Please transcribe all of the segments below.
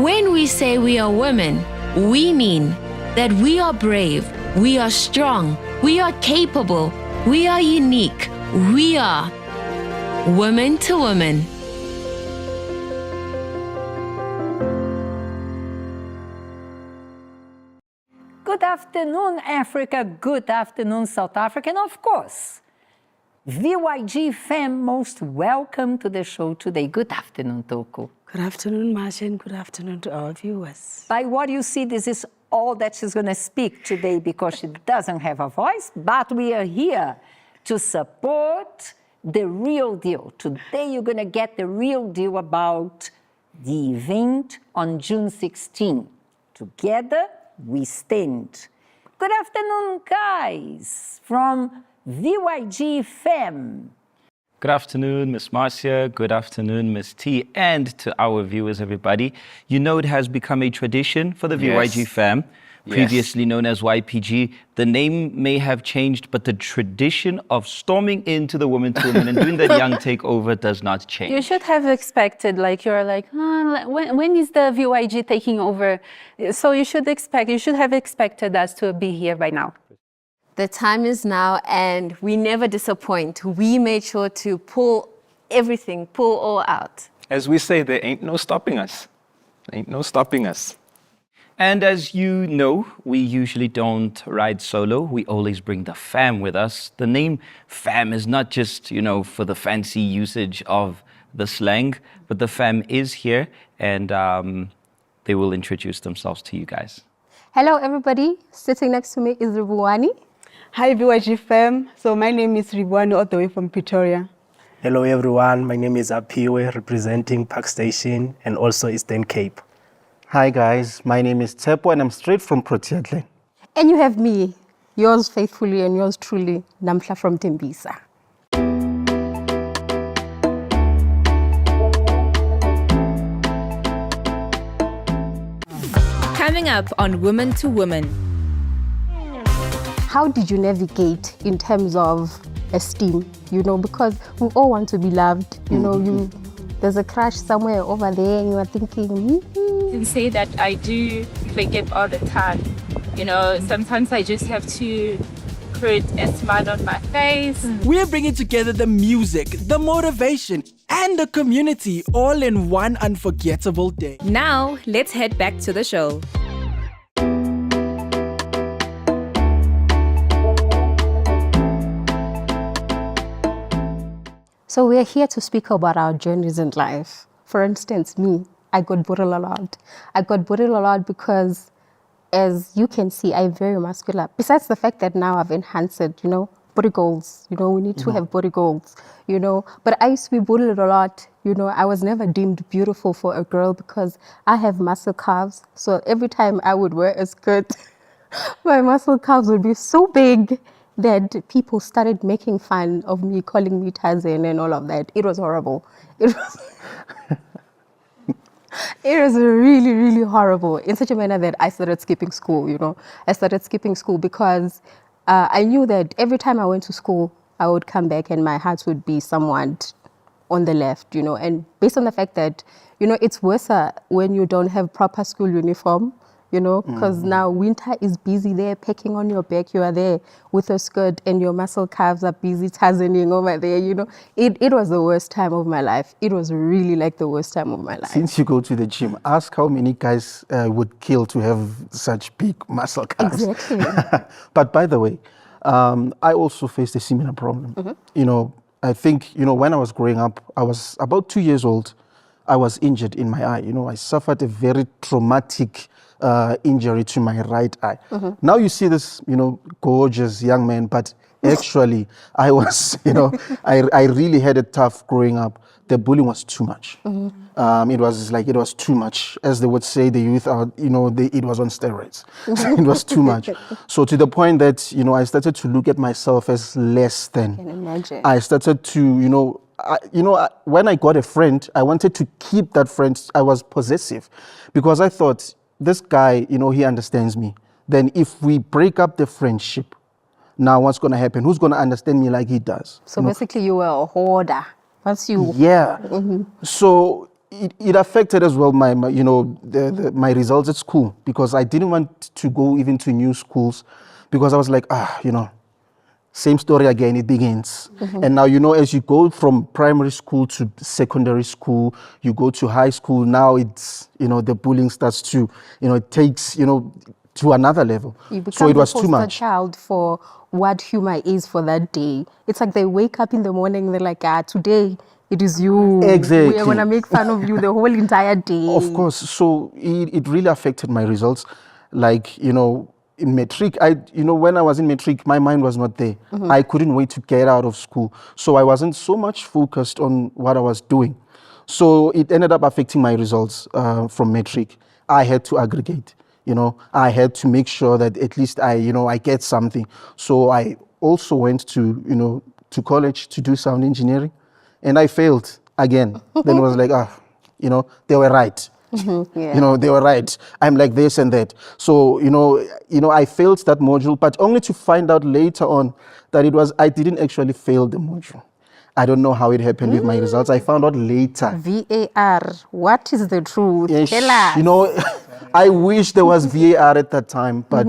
When we say we are women, we mean that we are brave, we are strong, we are capable, we are unique, we are woman to woman. Good afternoon, Africa. Good afternoon, South Africa. And of course, VYG fam, most welcome to the show today. Good afternoon, Toko. Good afternoon, Marcia, and good afternoon to our viewers. By what you see, this is all that she's going to speak today because she doesn't have a voice, but we are here to support the real deal. Today, you're going to get the real deal about the event on June 16. Together, we stand. Good afternoon, guys, from VYG fam. Good afternoon, Miss Marcia. Good afternoon, Miss T, and to our viewers, everybody. You know it has become a tradition for the VYG fam, previously known as YPG. The name may have changed, but the tradition of storming into the woman to woman and doing that young takeover does not change. You should have expected, when is the VYG taking over? So you should have expected us to be here by now. The time is now, and we never disappoint. We made sure to pull all out. As we say, there ain't no stopping us. Ain't no stopping us. And as you know, we usually don't ride solo. We always bring the fam with us. The name fam is not just, for the fancy usage of the slang, but the fam is here, and they will introduce themselves to you guys. Hello, everybody. Sitting next to me is Ribuani. Hi, VYG fam. So my name is Ribuani, all the way from Pretoria. Hello, everyone. My name is Apiwe, representing Park Station and also Eastern Cape. Hi guys, my name is Tepo and I'm straight from Protea. And you have me, yours faithfully and yours truly, Namhla from Tembisa. Coming up on Woman to Woman. How did you navigate in terms of esteem? Because we all want to be loved. There's a crush somewhere over there and you are thinking, I can say that I do forgive all the time. Sometimes I just have to put a smile on my face. We're bringing together the music, the motivation, and the community all in one unforgettable day. Now, let's head back to the show. So we are here to speak about our journeys in life. For instance, me, I got bullied a lot. I got bullied a lot because, as you can see, I'm very muscular. Besides the fact that now I've enhanced it, body goals. We need to have body goals, But I used to be bullied a lot. I was never deemed beautiful for a girl because I have muscle calves. So every time I would wear a skirt, my muscle calves would be so big that people started making fun of me, calling me Tarzan and all of that. It was horrible. It was really, really horrible in such a manner that I started skipping school, I started skipping school because I knew that every time I went to school, I would come back and my heart would be somewhat on the left, and based on the fact that, it's worse when you don't have proper school uniform, because now winter is busy there, pecking on your back. You are there with a skirt and your muscle calves are busy tarzaning over there, It was the worst time of my life. It was really like the worst time of my life. Since you go to the gym, ask how many guys would kill to have such big muscle calves. Exactly. But by the way, I also faced a similar problem. I think, when I was growing up, I was about 2 years old. I was injured in my eye. I suffered a very traumatic injury to my right eye. Now you see this, gorgeous young man, but actually I was, I really had it tough growing up. The bullying was too much. It was too much. As they would say, the youth are, it was on steroids. It was too much. So to the point that, I started to look at myself as less than. I can imagine. I started to, when I got a friend, I wanted to keep that friend. I was possessive because I thought, this guy, he understands me. Then if we break up the friendship, now what's going to happen? Who's going to understand me like he does? So basically you were a hoarder. Once you... Yeah. So it affected as well my my results at school, because I didn't want to go even to new schools, because I was like, same story again, it begins. And now, as you go from primary school to secondary school, you go to high school, now it's, the bullying starts to, it takes, to another level. You become So it was the too poster much. child for what humor is for that day. It's like they wake up in the morning, they're like, today it is you. Exactly. We are going to make fun of you the whole entire day. Of course. So it really affected my results. Like, in matric, when I was in matric, my mind was not there. I couldn't wait to get out of school. So I wasn't so much focused on what I was doing. So it ended up affecting my results from matric. I had to aggregate. I had to make sure that at least I get something. So I also went to college to do sound engineering, and I failed again. Then it was like, they were right. Yeah. They were right. I'm like this and that. So, I failed that module, but only to find out later on that I didn't actually fail the module. I don't know how it happened with my results. I found out later. VAR, what is the truth? Yes, Tell us. I wish there was VAR at that time, but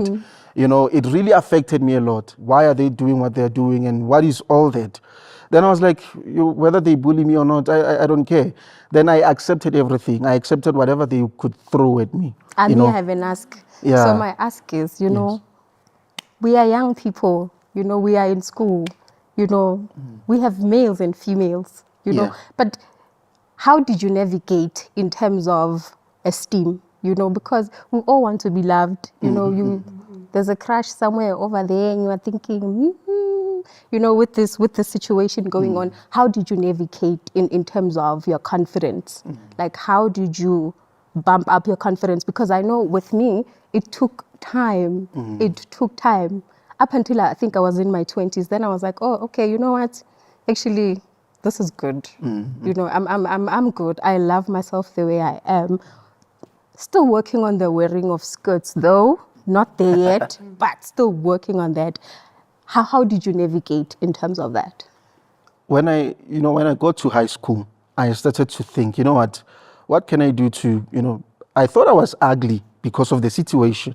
it really affected me a lot. Why are they doing what they're doing, and what is all that? Then I was like, whether they bully me or not, I don't care. Then I accepted everything. I accepted whatever they could throw at me. I have an ask. Yeah. So my ask is, we are young people, we are in school, we have males and females, Yeah. but how did you navigate in terms of esteem, because we all want to be loved, there's a crush somewhere over there and you are thinking, with the situation going on, how did you navigate in terms of your confidence? Like, how did you bump up your confidence? Because I know with me, it took time. It took time. Up until I think I was in my 20s, then I was like, oh, okay, you know what? Actually, this is good. I'm good. I love myself the way I am. Still working on the wearing of skirts, though. Not there yet, but still working on that. How did you navigate in terms of that? When I got to high school, I started to think, what can I do to, I thought I was ugly because of the situation.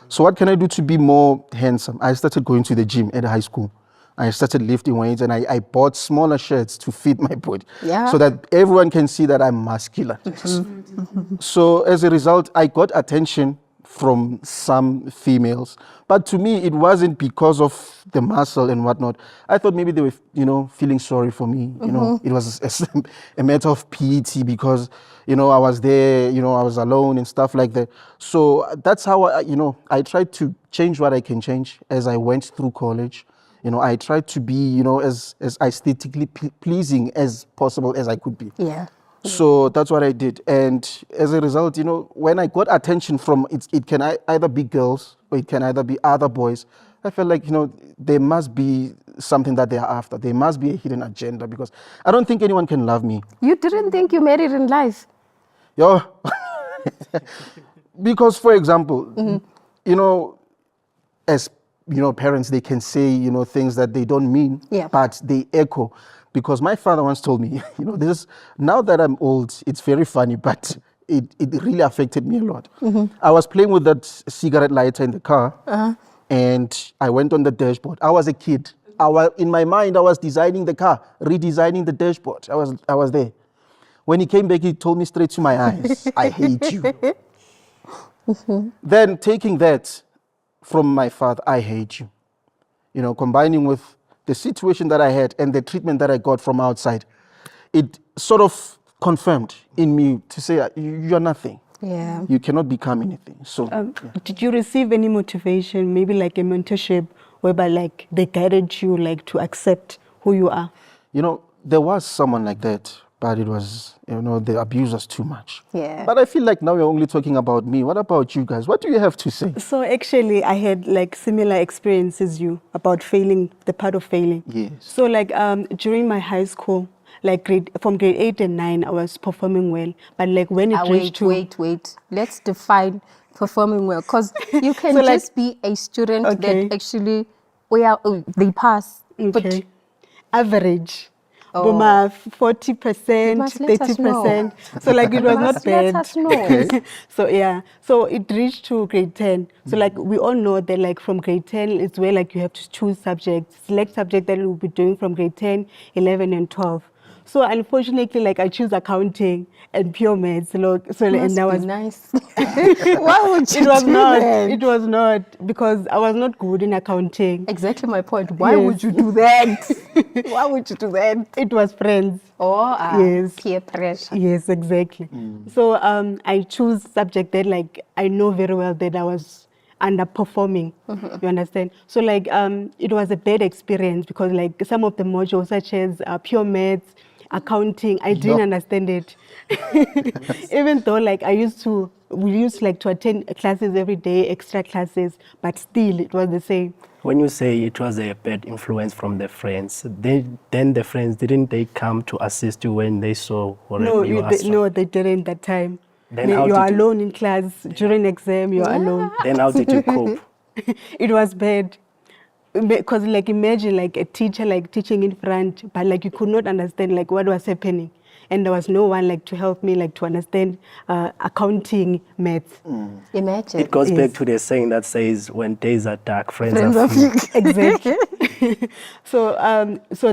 So what can I do to be more handsome? I started going to the gym at high school. I started lifting weights, and I bought smaller shirts to fit my body, so that everyone can see that I'm muscular. So as a result, I got attention from some females, but to me, it wasn't because of the muscle and whatnot. I thought maybe they were, feeling sorry for me. It was a matter of pity because, I was there, I was alone and stuff like that. So that's how I tried to change what I can change as I went through college. I tried to be, as aesthetically pleasing as possible as I could be. Yeah. So that's what I did. And as a result, when I got attention from, it can either be girls or it can either be other boys, I felt like, there must be something that they are after. There must be a hidden agenda, because I don't think anyone can love me. You didn't think you made it in life? Yo. Because, for example, as parents, they can say, things that they don't mean, but they echo. Because my father once told me, now that I'm old, it's very funny, but it really affected me a lot. I was playing with that cigarette lighter in the car, and I went on the dashboard. I was a kid. In my mind, I was designing the car, redesigning the dashboard. I was there. When he came back, he told me straight to my eyes, I hate you. Then taking that from my father, I hate you, combining with the situation that I had and the treatment that I got from outside, it sort of confirmed in me to say, you're nothing. Yeah. You cannot become anything. So, Did you receive any motivation, maybe like a mentorship, whereby like they guided you like to accept who you are? There was someone like that, but it was, they abused us too much. Yeah. But I feel like now we're only talking about me. What about you guys? What do you have to say? So actually, I had like similar experiences you about failing, the part of failing. Yes. So like during my high school, like from grade 8 and 9, I was performing well. But like when it reached to... Wait. Let's define performing well. Because you can So, just be a student that actually, they pass. Okay. Average. Boma 40%, must let us know. 30%. So like it was not must let bad. us know. So yeah, so it reached to grade 10. So like we all know that like from grade 10 it's where like you have to choose subjects, select subject that you'll be doing from grade 10, 11 and 12. So unfortunately, like I choose accounting and pure maths. So and Must that be was nice. Why would you it was do not. that? It was not because I was not good in accounting. Exactly my point. Why Yes. would you do that? Why would you do that? It was friends. Yes. Peer pressure. Yes, exactly. So I choose subject that like I know very well that I was underperforming. You understand? So like it was a bad experience because like some of the modules such as pure maths, accounting, I didn't understand it. Even though like we used like to attend classes every day, extra classes, but still it was the same. When you say it was a bad influence from the friends, then the friends, didn't they come to assist you when they saw No, you no, they didn't that time. Then how You did are you- alone in class during exam. You are alone. Then how did you cope? It was bad because like imagine like a teacher like teaching in front, but like you could not understand like what was happening, and there was no one like to help me like to understand accounting, maths. Imagine. It goes Yes. back to the saying that says, when days are dark, friends Friends are of few. Exactly. So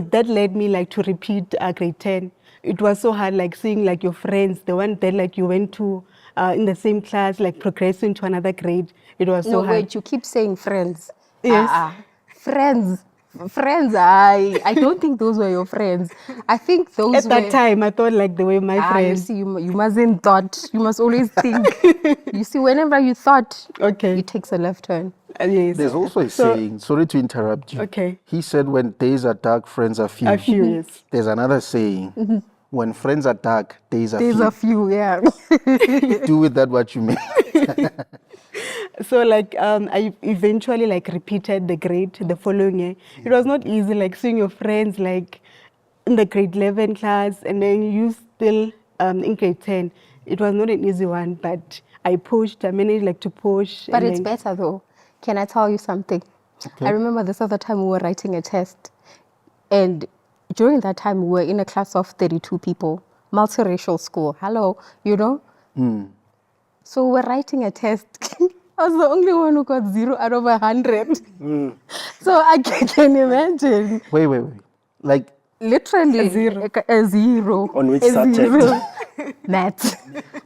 that led me like to repeat grade 10. It was so hard like seeing like your friends, the one that like you went to in the same class, like progressing to another grade. It was so No, hard. wait, you keep saying friends. Yes. Friends. Friends, I don't think those were your friends. I think those At were... that time, I thought like they were my You friends. see, you mustn't thought. You must always think. You see, whenever you thought, Okay. it takes a left turn. Yes. There's also a So- saying, sorry to interrupt you. Okay. He said, when days are dark, friends are few. A few, yes. There's another saying, when friends are dark, days are There's few. a few, yeah. Do with that what you may. So like I eventually like repeated the grade the following year. It was not easy like seeing your friends like in the grade 11 class and then you still in grade 10. It was not an easy one, but I managed like to push. But and it's then- better though. Can I tell you something? I remember this other time we were writing a test. And during that time, we were in a class of 32 people, multiracial school. Hello, you know? So we were writing a test. I was the only one who got 0 out of 100. So I can imagine. Wait. Like, Literally a zero. On which A subject? zero. Maths.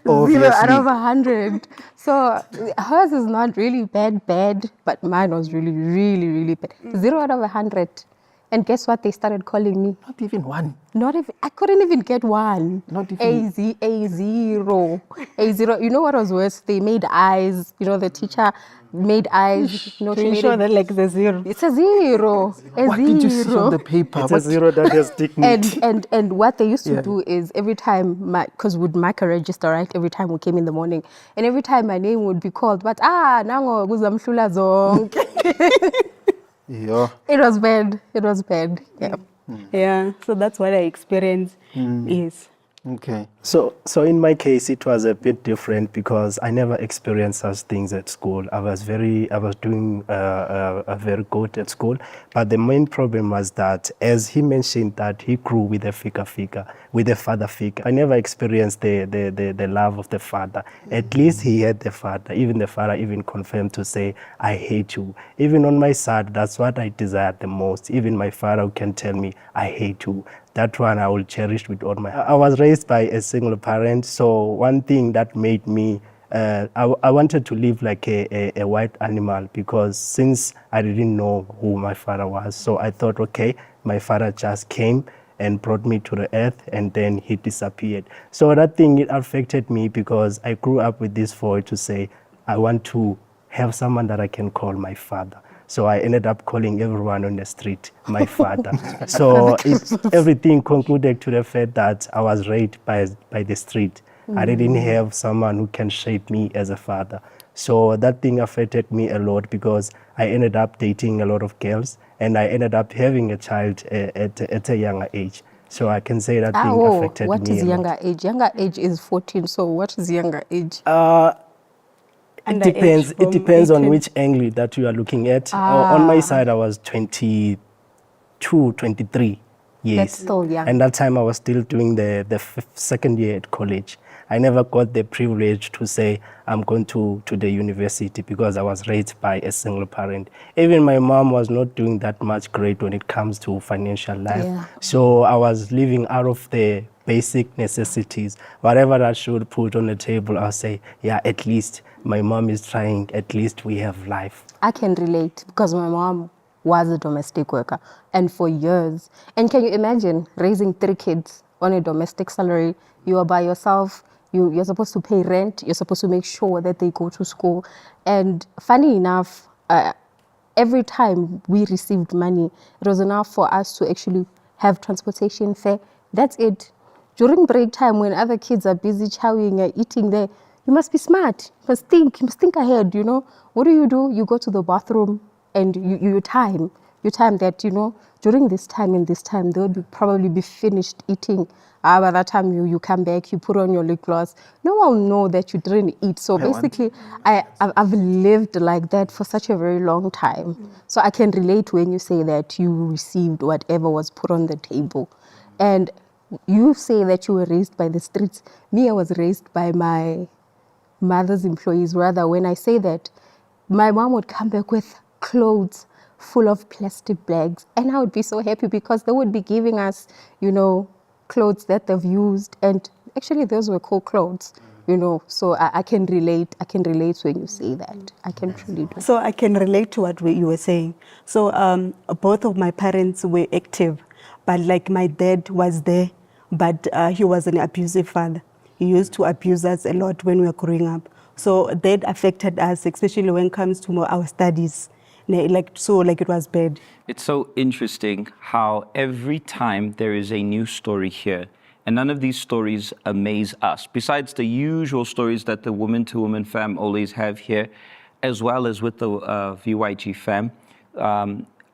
0 out of 100. So hers is not really bad, but mine was really bad. 0 out of 100. And guess what they started calling me? not even one. Not even, I couldn't even get one. Not even- A zero. You know what was worse? They made eyes. You know, the teacher made eyes. You know, to she made ensure it. that like the zero. It's a zero. What did you see on the paper? It's a What- zero that has dignity. And what they used to Yeah. do is every time because we'd mark a register, right? Every time we came in the morning, and every time my name would be called, but nango kuzamhlula zonke. Yeah. It was bad. It was bad. Yeah. Yeah, so that's what I experienced. Yes. Okay. So in my case, it was a bit different because I never experienced such things at school. I was doing very good at school, but the main problem was that, as he mentioned, that he grew with a father figure. I never experienced the love of the father. At least he had the father. Even the father even confirmed to say, "I hate you." Even on my side, that's what I desired the most. Even my father can tell me, "I hate you." That one I will cherish with all my heart. I was raised by a single parent, so one thing that made me, I wanted to live like a white animal because since I didn't know who my father was, so I thought, okay, my father just came and brought me to the earth and then he disappeared. So that thing, it affected me because I grew up with this void to say, I want to have someone that I can call my father. So I ended up calling everyone on the street my father. So everything concluded to the fact that I was raised by the street. I didn't have someone who can shape me as a father. So that thing affected me a lot because I ended up dating a lot of girls and I ended up having a child at a younger age. So I can say that thing affected what me is a lot. younger age? Younger age is 14. So what is younger age? It depends. It from depends on 18. which angle that you are looking at. On my side, I was 22, 23 Yes. That's still young. And that time I was still doing the second year at college. I never got the privilege to say I'm going to the university because I was raised by a single parent. Even my mom was not doing that much great when it comes to financial life. Yeah. So I was living out of the basic necessities. Whatever that she would put on the table, I'll say, yeah, at least my mom is trying, at least we have life. I can relate because my mom was a domestic worker and for years. And can you imagine raising 3 kids on a domestic salary? You are by yourself. You're supposed to pay rent. You're supposed to make sure that they go to school. And funny enough, every time we received money, it was enough for us to actually have transportation fare. That's it. During break time, when other kids are busy chowing or eating there, you must be smart. You must think ahead, you know. What do? You go to the bathroom and you time that, you know, during this time and this time, they would probably be finished eating. By that time you come back, you put on your lip gloss. No one will know that you didn't eat. So basically, I've lived like that for such a very long time. So I can relate when you say that you received whatever was put on the table. And you say that you were raised by the streets. Me, I was raised by my mother's employees. Rather, when I say that, my mom would come back with clothes full of plastic bags, and I would be so happy because they would be giving us, you know, clothes that they've used, and actually those were cool clothes, you know. So I can relate. I can relate when you say that. I can truly do. So I can relate to what you were saying. So both of my parents were active, but like my dad was there, but he was an abusive father. He used to abuse us a lot when we were growing up. So that affected us, especially when it comes to our studies. Like it was bad. It's so interesting how every time there is a new story here, and none of these stories amaze us, besides the usual stories that the Woman to Woman fam always have here, as well as with the VYG fam.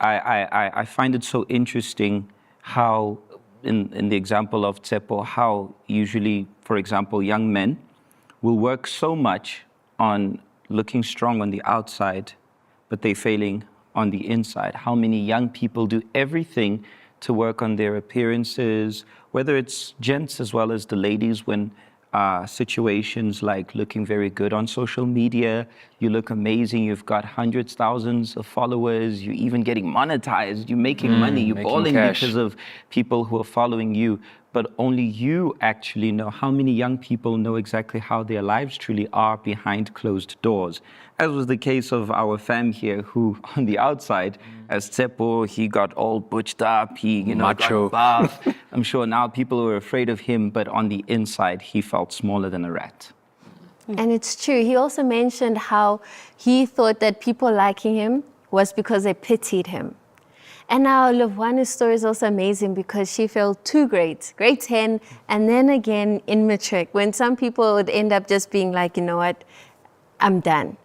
I find it so interesting how, in the example of Tsepo, how usually, for example, young men will work so much on looking strong on the outside, but they're failing on the inside. How many young people do everything to work on their appearances, whether it's gents as well as the ladies, when situations like looking very good on social media, you look amazing, you've got hundreds, thousands of followers, you're even getting monetized, you're making money, you're balling because of people who are following you. But only you actually know. How many young people know exactly how their lives truly are behind closed doors? As was the case of our fam here, who on the outside, as Tsepo, he got all butched up, he Macho. got buff. I'm sure now people were afraid of him, but on the inside, he felt smaller than a rat. And it's true. He also mentioned how he thought that people liking him was because they pitied him. And now Lovana's story is also amazing because she failed 2 grades, grade 10, and then again in matric, when some people would end up just being like, you know what, I'm done.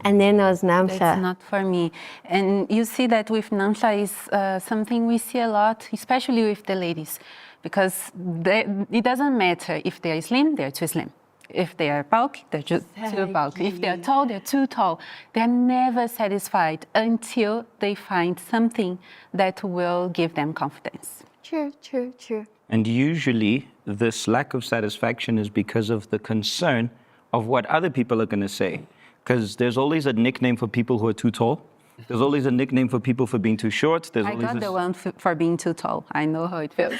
And then there was Namhla. That's not for me. And you see that with Namhla is something we see a lot, especially with the ladies, because it doesn't matter if they're slim, they're too slim. If they are bulky, they're just too bulky. If they're tall, they're too tall. They're never satisfied until they find something that will give them confidence. True, true, true. And usually this lack of satisfaction is because of the concern of what other people are going to say. Because there's always a nickname for people who are too tall. There's always a nickname for people for being too short. I got the one for being too tall. I know how it feels.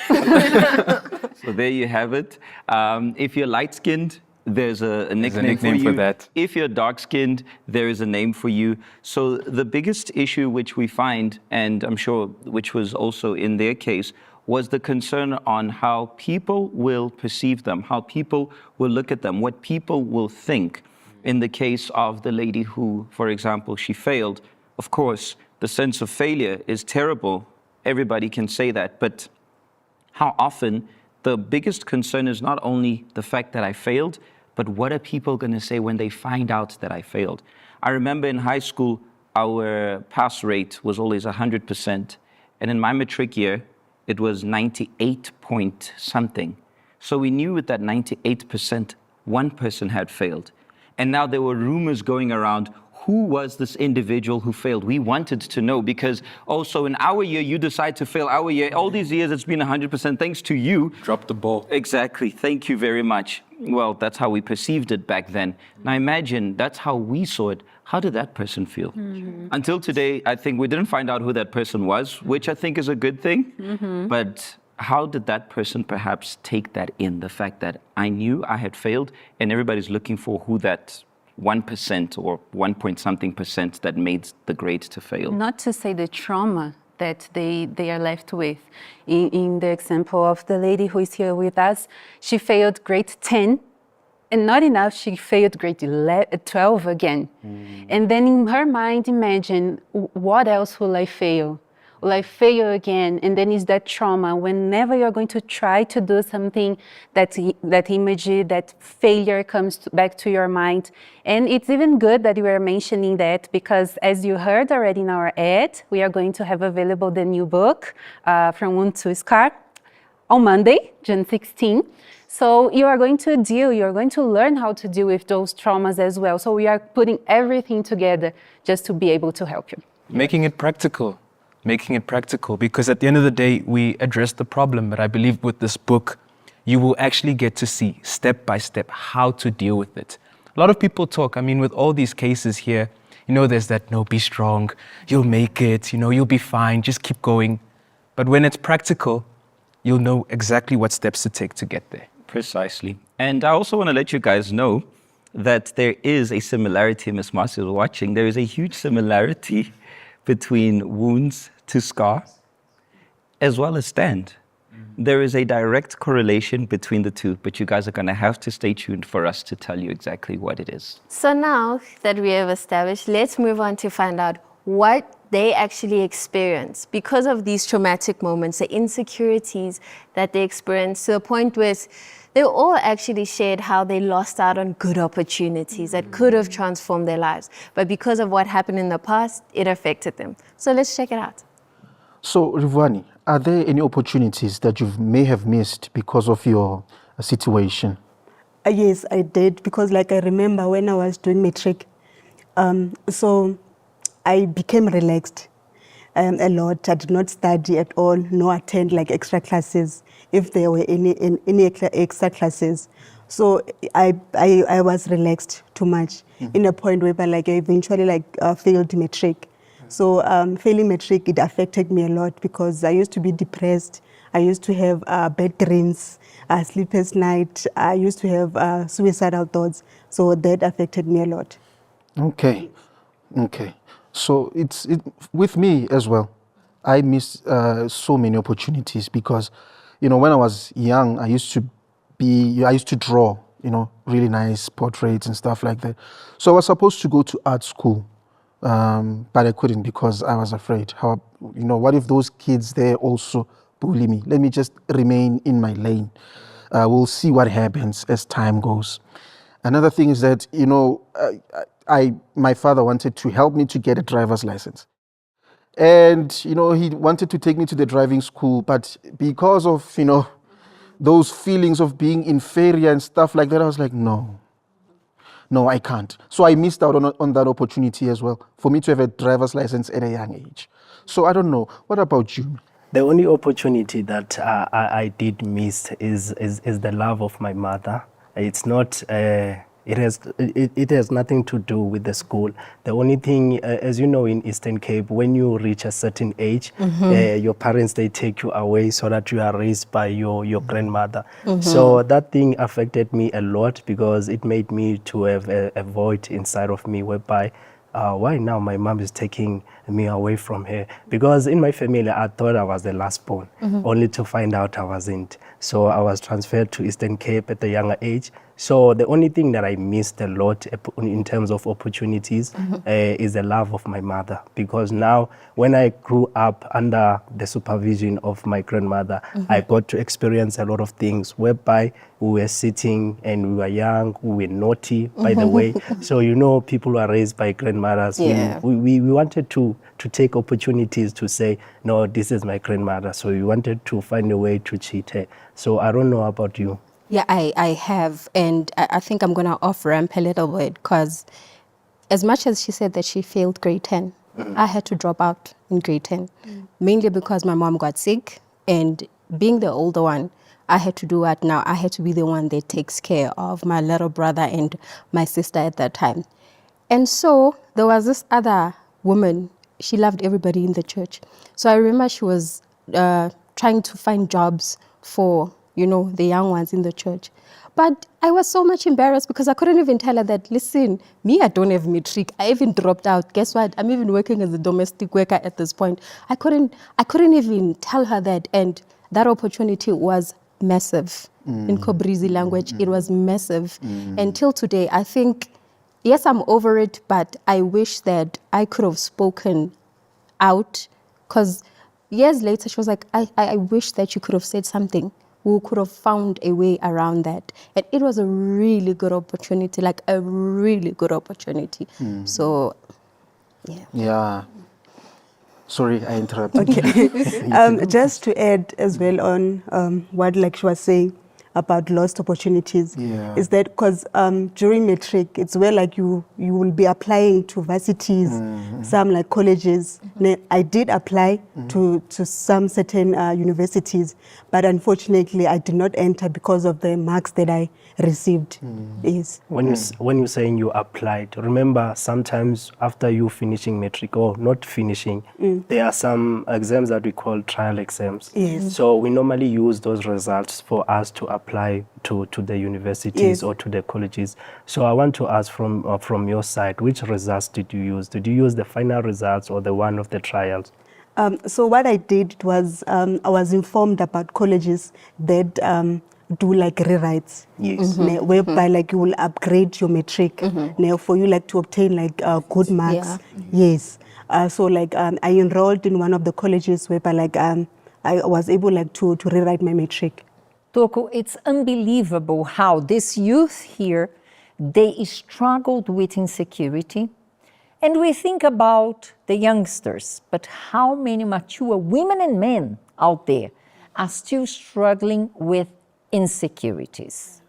So there you have it. If you're light-skinned, there's a nickname for you. For that. If you're dark-skinned, there is a name for you. So the biggest issue which we find, and I'm sure which was also in their case, was the concern on how people will perceive them, how people will look at them, what people will think. In the case of the lady who, for example, she failed, of course, the sense of failure is terrible. Everybody can say that. But how often the biggest concern is not only the fact that I failed, but what are people going to say when they find out that I failed? I remember in high school, our pass rate was always 100%. And in my matric year, it was 98 point something. So we knew with that 98%, one person had failed. And now there were rumors going around who was this individual who failed? We wanted to know, because also in our year, you decide to fail our year. All these years, it's been 100% thanks to you. Drop the ball. Exactly. Thank you very much. Well, that's how we perceived it back then. Now imagine that's how we saw it. How did that person feel? Until today, I think we didn't find out who that person was, which I think is a good thing. But how did that person perhaps take that in? The fact that I knew I had failed and everybody's looking for who that 1% or 1 point something percent that made the grade to fail. Not to say the trauma that they are left with. In the example of the lady who is here with us, she failed grade 10, and not enough, she failed grade 12 again. And then in her mind, imagine, what else will I fail? Will I fail again? And then is that trauma. Whenever you're going to try to do something, that image, that failure comes back to your mind. And it's even good that you are mentioning that, because as you heard already in our ad, we are going to have available the new book, From Wound to Scar, on Monday, June 16. So you're going to learn how to deal with those traumas as well. So we are putting everything together just to be able to help you. Making it practical, because at the end of the day, we address the problem. But I believe with this book, you will actually get to see step by step how to deal with it. A lot of people talk, I mean, with all these cases here, there's that, no, be strong, you'll make it, you'll be fine, just keep going. But when it's practical, you'll know exactly what steps to take to get there. Precisely. And I also want to let you guys know that there is a similarity, Miss Marcia is watching, there is a huge similarity between wounds to scar as well as stand. There is a direct correlation between the two, but you guys are going to have to stay tuned for us to tell you exactly what it is. So now that we have established, let's move on to find out what they actually experience because of these traumatic moments, the insecurities that they experience, to the point where they all actually shared how they lost out on good opportunities that could have transformed their lives. But because of what happened in the past, it affected them. So let's check it out. So, Rivani, are there any opportunities that you may have missed because of your situation? Yes, I did, because I remember when I was doing matric, so I became relaxed a lot. I did not study at all, nor attend extra classes, if there were any extra classes. So I was relaxed too much, in a point where I eventually failed matric. So failing matric, it affected me a lot, because I used to be depressed. I used to have bad dreams, sleepless night. I used to have suicidal thoughts. So that affected me a lot. Okay. So with me as well. I missed so many opportunities because, when I was young, I used to draw, really nice portraits and stuff like that. So I was supposed to go to art school, but I couldn't because I was afraid. What if those kids there also bully me? Let me just remain in my lane. We'll see what happens as time goes. Another thing is that, my father wanted to help me to get a driver's license. And, he wanted to take me to the driving school, but because of, those feelings of being inferior and stuff like that, I was like, no, I can't. So I missed out on that opportunity as well, for me to have a driver's license at a young age. So I don't know. What about you? The only opportunity that I did miss is the love of my mother. It's not... It has nothing to do with the school. The only thing, as you know, in Eastern Cape, when you reach a certain age, your parents, they take you away so that you are raised by your grandmother. So that thing affected me a lot, because it made me to have a void inside of me, whereby why now my mom is taking me away from her? Because in my family, I thought I was the last born, only to find out I wasn't. So I was transferred to Eastern Cape at a younger age. So the only thing that I missed a lot in terms of opportunities is the love of my mother. Because now, when I grew up under the supervision of my grandmother, I got to experience a lot of things whereby we were sitting and we were young, we were naughty, by the way. So, people who are raised by grandmothers, we wanted to take opportunities to say, no, this is my grandmother. So we wanted to find a way to cheat her. So I don't know about you. Yeah, I have, and I think I'm going to off-ramp a little bit, because as much as she said that she failed grade 10, I had to drop out in grade 10, mainly because my mom got sick, and being the older one, I had to do what now? I had to be the one that takes care of my little brother and my sister at that time. And so there was this other woman, she loved everybody in the church. So I remember she was trying to find jobs for, the young ones in the church. But I was so much embarrassed because I couldn't even tell her that, listen, me, I don't have matric. I even dropped out. Guess what? I'm even working as a domestic worker at this point. I couldn't even tell her that. And that opportunity was massive. In Kobrizi language, it was massive. Until today, I think, yes, I'm over it, but I wish that I could have spoken out, because years later, she was like, I wish that you could have said something. We could have found a way around that. And it was a really good opportunity, like a really good opportunity. So, yeah. Yeah. Sorry, I interrupted. Okay. Just to add as well on what like she was saying about lost opportunities, is that because during matric, it's where like you will be applying to varsities, some like colleges. I did apply to some certain universities, but unfortunately I did not enter because of the marks that I received. Yes. When you're saying you applied, remember sometimes after you finishing matric or not finishing, there are some exams that we call trial exams. Yes. So we normally use those results for us to apply to the universities or to the colleges. So I want to ask from your side, which results did you use? Did you use the final results or the one of the trials? So what I did was I was informed about colleges that do like rewrites, whereby like you will upgrade your matric now for you like to obtain like good marks. Yes. So like I enrolled in one of the colleges whereby like I was able like to rewrite my matric. Toko, it's unbelievable how this youth here, they struggled with insecurity. And we think about the youngsters, but how many mature women and men out there are still struggling with insecurities?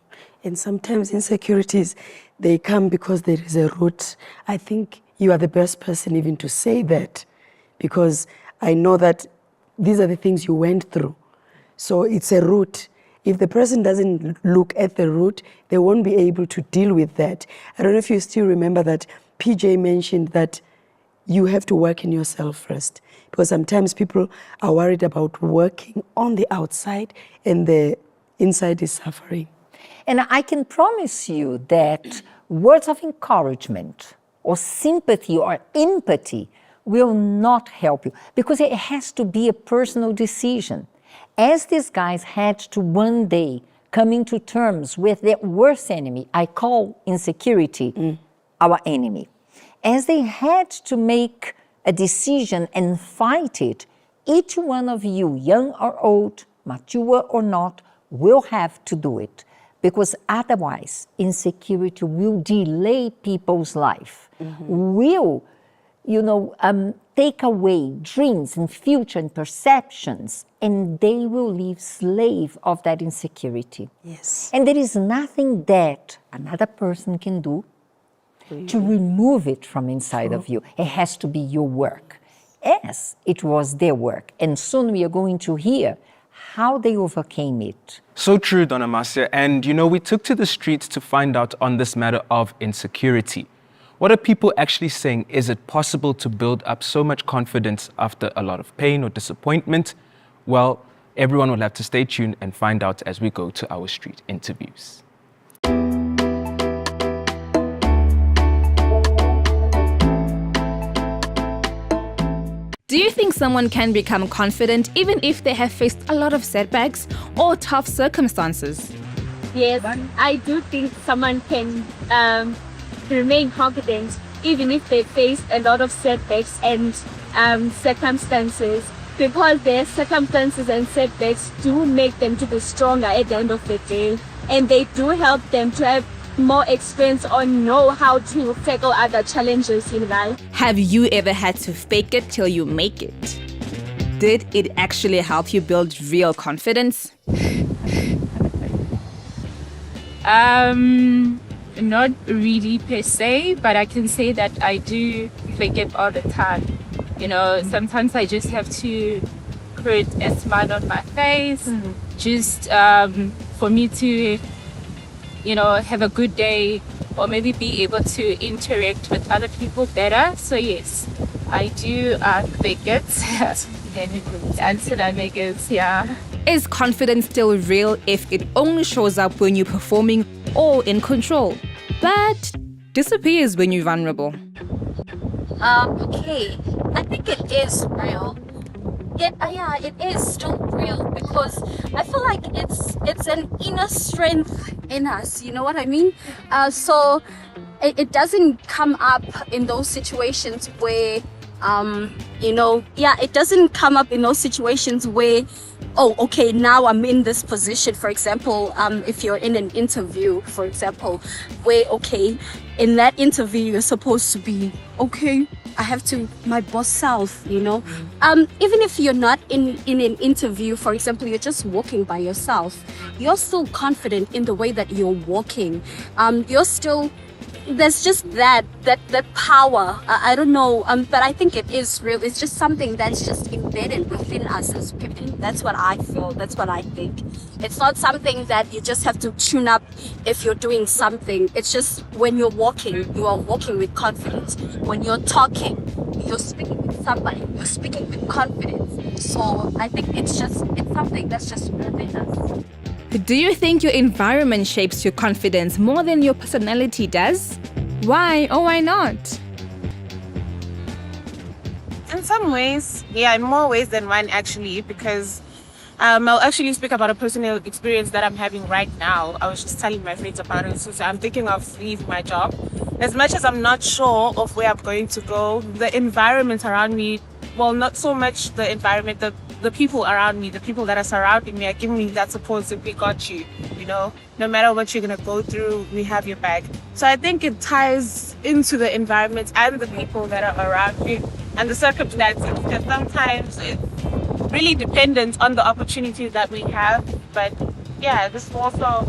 And sometimes insecurities, they come because there is a root. I think you are the best person even to say that, because I know that these are the things you went through. So it's a root. If the person doesn't look at the root, they won't be able to deal with that. I don't know if you still remember that PJ mentioned that you have to work in yourself first, because sometimes people are worried about working on the outside and the inside is suffering. And I can promise you that words of encouragement or sympathy or empathy will not help you, because it has to be a personal decision. As these guys had to one day come into terms with their worst enemy, I call insecurity our enemy. As they had to make a decision and fight it, each one of you, young or old, mature or not, will have to do it. Because otherwise, insecurity will delay people's life, will, take away dreams and future and perceptions, and they will live slave of that insecurity. Yes. And there is nothing that another person can do to remove it from inside of you. It has to be your work, as it was their work. And soon we are going to hear how they overcame it. So true, Donna Marcia. And we took to the streets to find out on this matter of insecurity. What are people actually saying? Is it possible to build up so much confidence after a lot of pain or disappointment? Well, everyone will have to stay tuned and find out as we go to our street interviews. Do you think someone can become confident even if they have faced a lot of setbacks or tough circumstances? Yes, I do think someone can remain confident even if they face a lot of setbacks and circumstances, because their circumstances and setbacks do make them to be stronger at the end of the day, and they do help them to have more experience or know how to tackle other challenges in life. Have you ever had to fake it till you make it? Did it actually help you build real confidence? not really per se, but I can say that I do fake it all the time. You know, sometimes I just have to put a smile on my face, just for me to, you know, have a good day, or maybe be able to interact with other people better. So yes, I do fake it. Answer that, make it, yeah. Is confidence still real if it only shows up when you're performing or in control, but disappears when you're vulnerable? Okay, I think it is real. Yeah, it is still real because I feel like it's an inner strength in us. You know what I mean? So it doesn't come up in those situations where, it doesn't come up in those situations where, oh, okay, now I'm in this position. For example, if you're in an interview, for example, where, okay, in that interview, you're supposed to be, okay, I have to, my boss self, you know. Even if you're not in an interview, for example, you're just walking by yourself, you're still confident in the way that you're walking. You're still, there's just that power. I don't know, but I think it is real. It's just something that's just embedded within us as women. That's what I feel. That's what I think. It's not something that you just have to tune up if you're doing something. It's just when you're walking, you are walking with confidence. When you're talking, you're speaking with somebody, you're speaking with confidence. So I think it's something that's just within us. Do you think your environment shapes your confidence more than your personality does? Why or why not? In some ways, yeah, in more ways than one actually, because I'll actually speak about a personal experience that I'm having right now. I was just telling my friends about it. So I'm thinking of leaving my job. As much as I'm not sure of where I'm going to go, the environment around me, well, not so much the environment, the people around me, the people that are surrounding me are giving me that support that we got you, you know, no matter what you're going to go through, we have your back. So I think it ties into the environment and the people that are around you and the circumstances, because sometimes it's really dependent on the opportunities that we have. But yeah, this also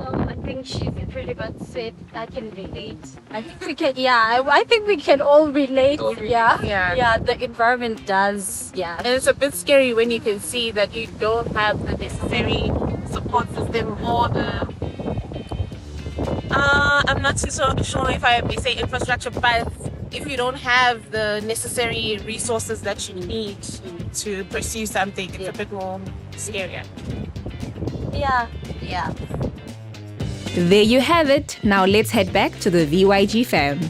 I think she's pretty much said I can relate. I think we can, I think we can all relate. Yeah, the environment does, yeah. And it's a bit scary when you can see that you don't have the necessary support system or the I'm not too sure if I may say infrastructure, but if you don't have the necessary resources that you need to pursue something, it's a bit more scarier. Yeah. There you have it. Now let's head back to the VYG fam.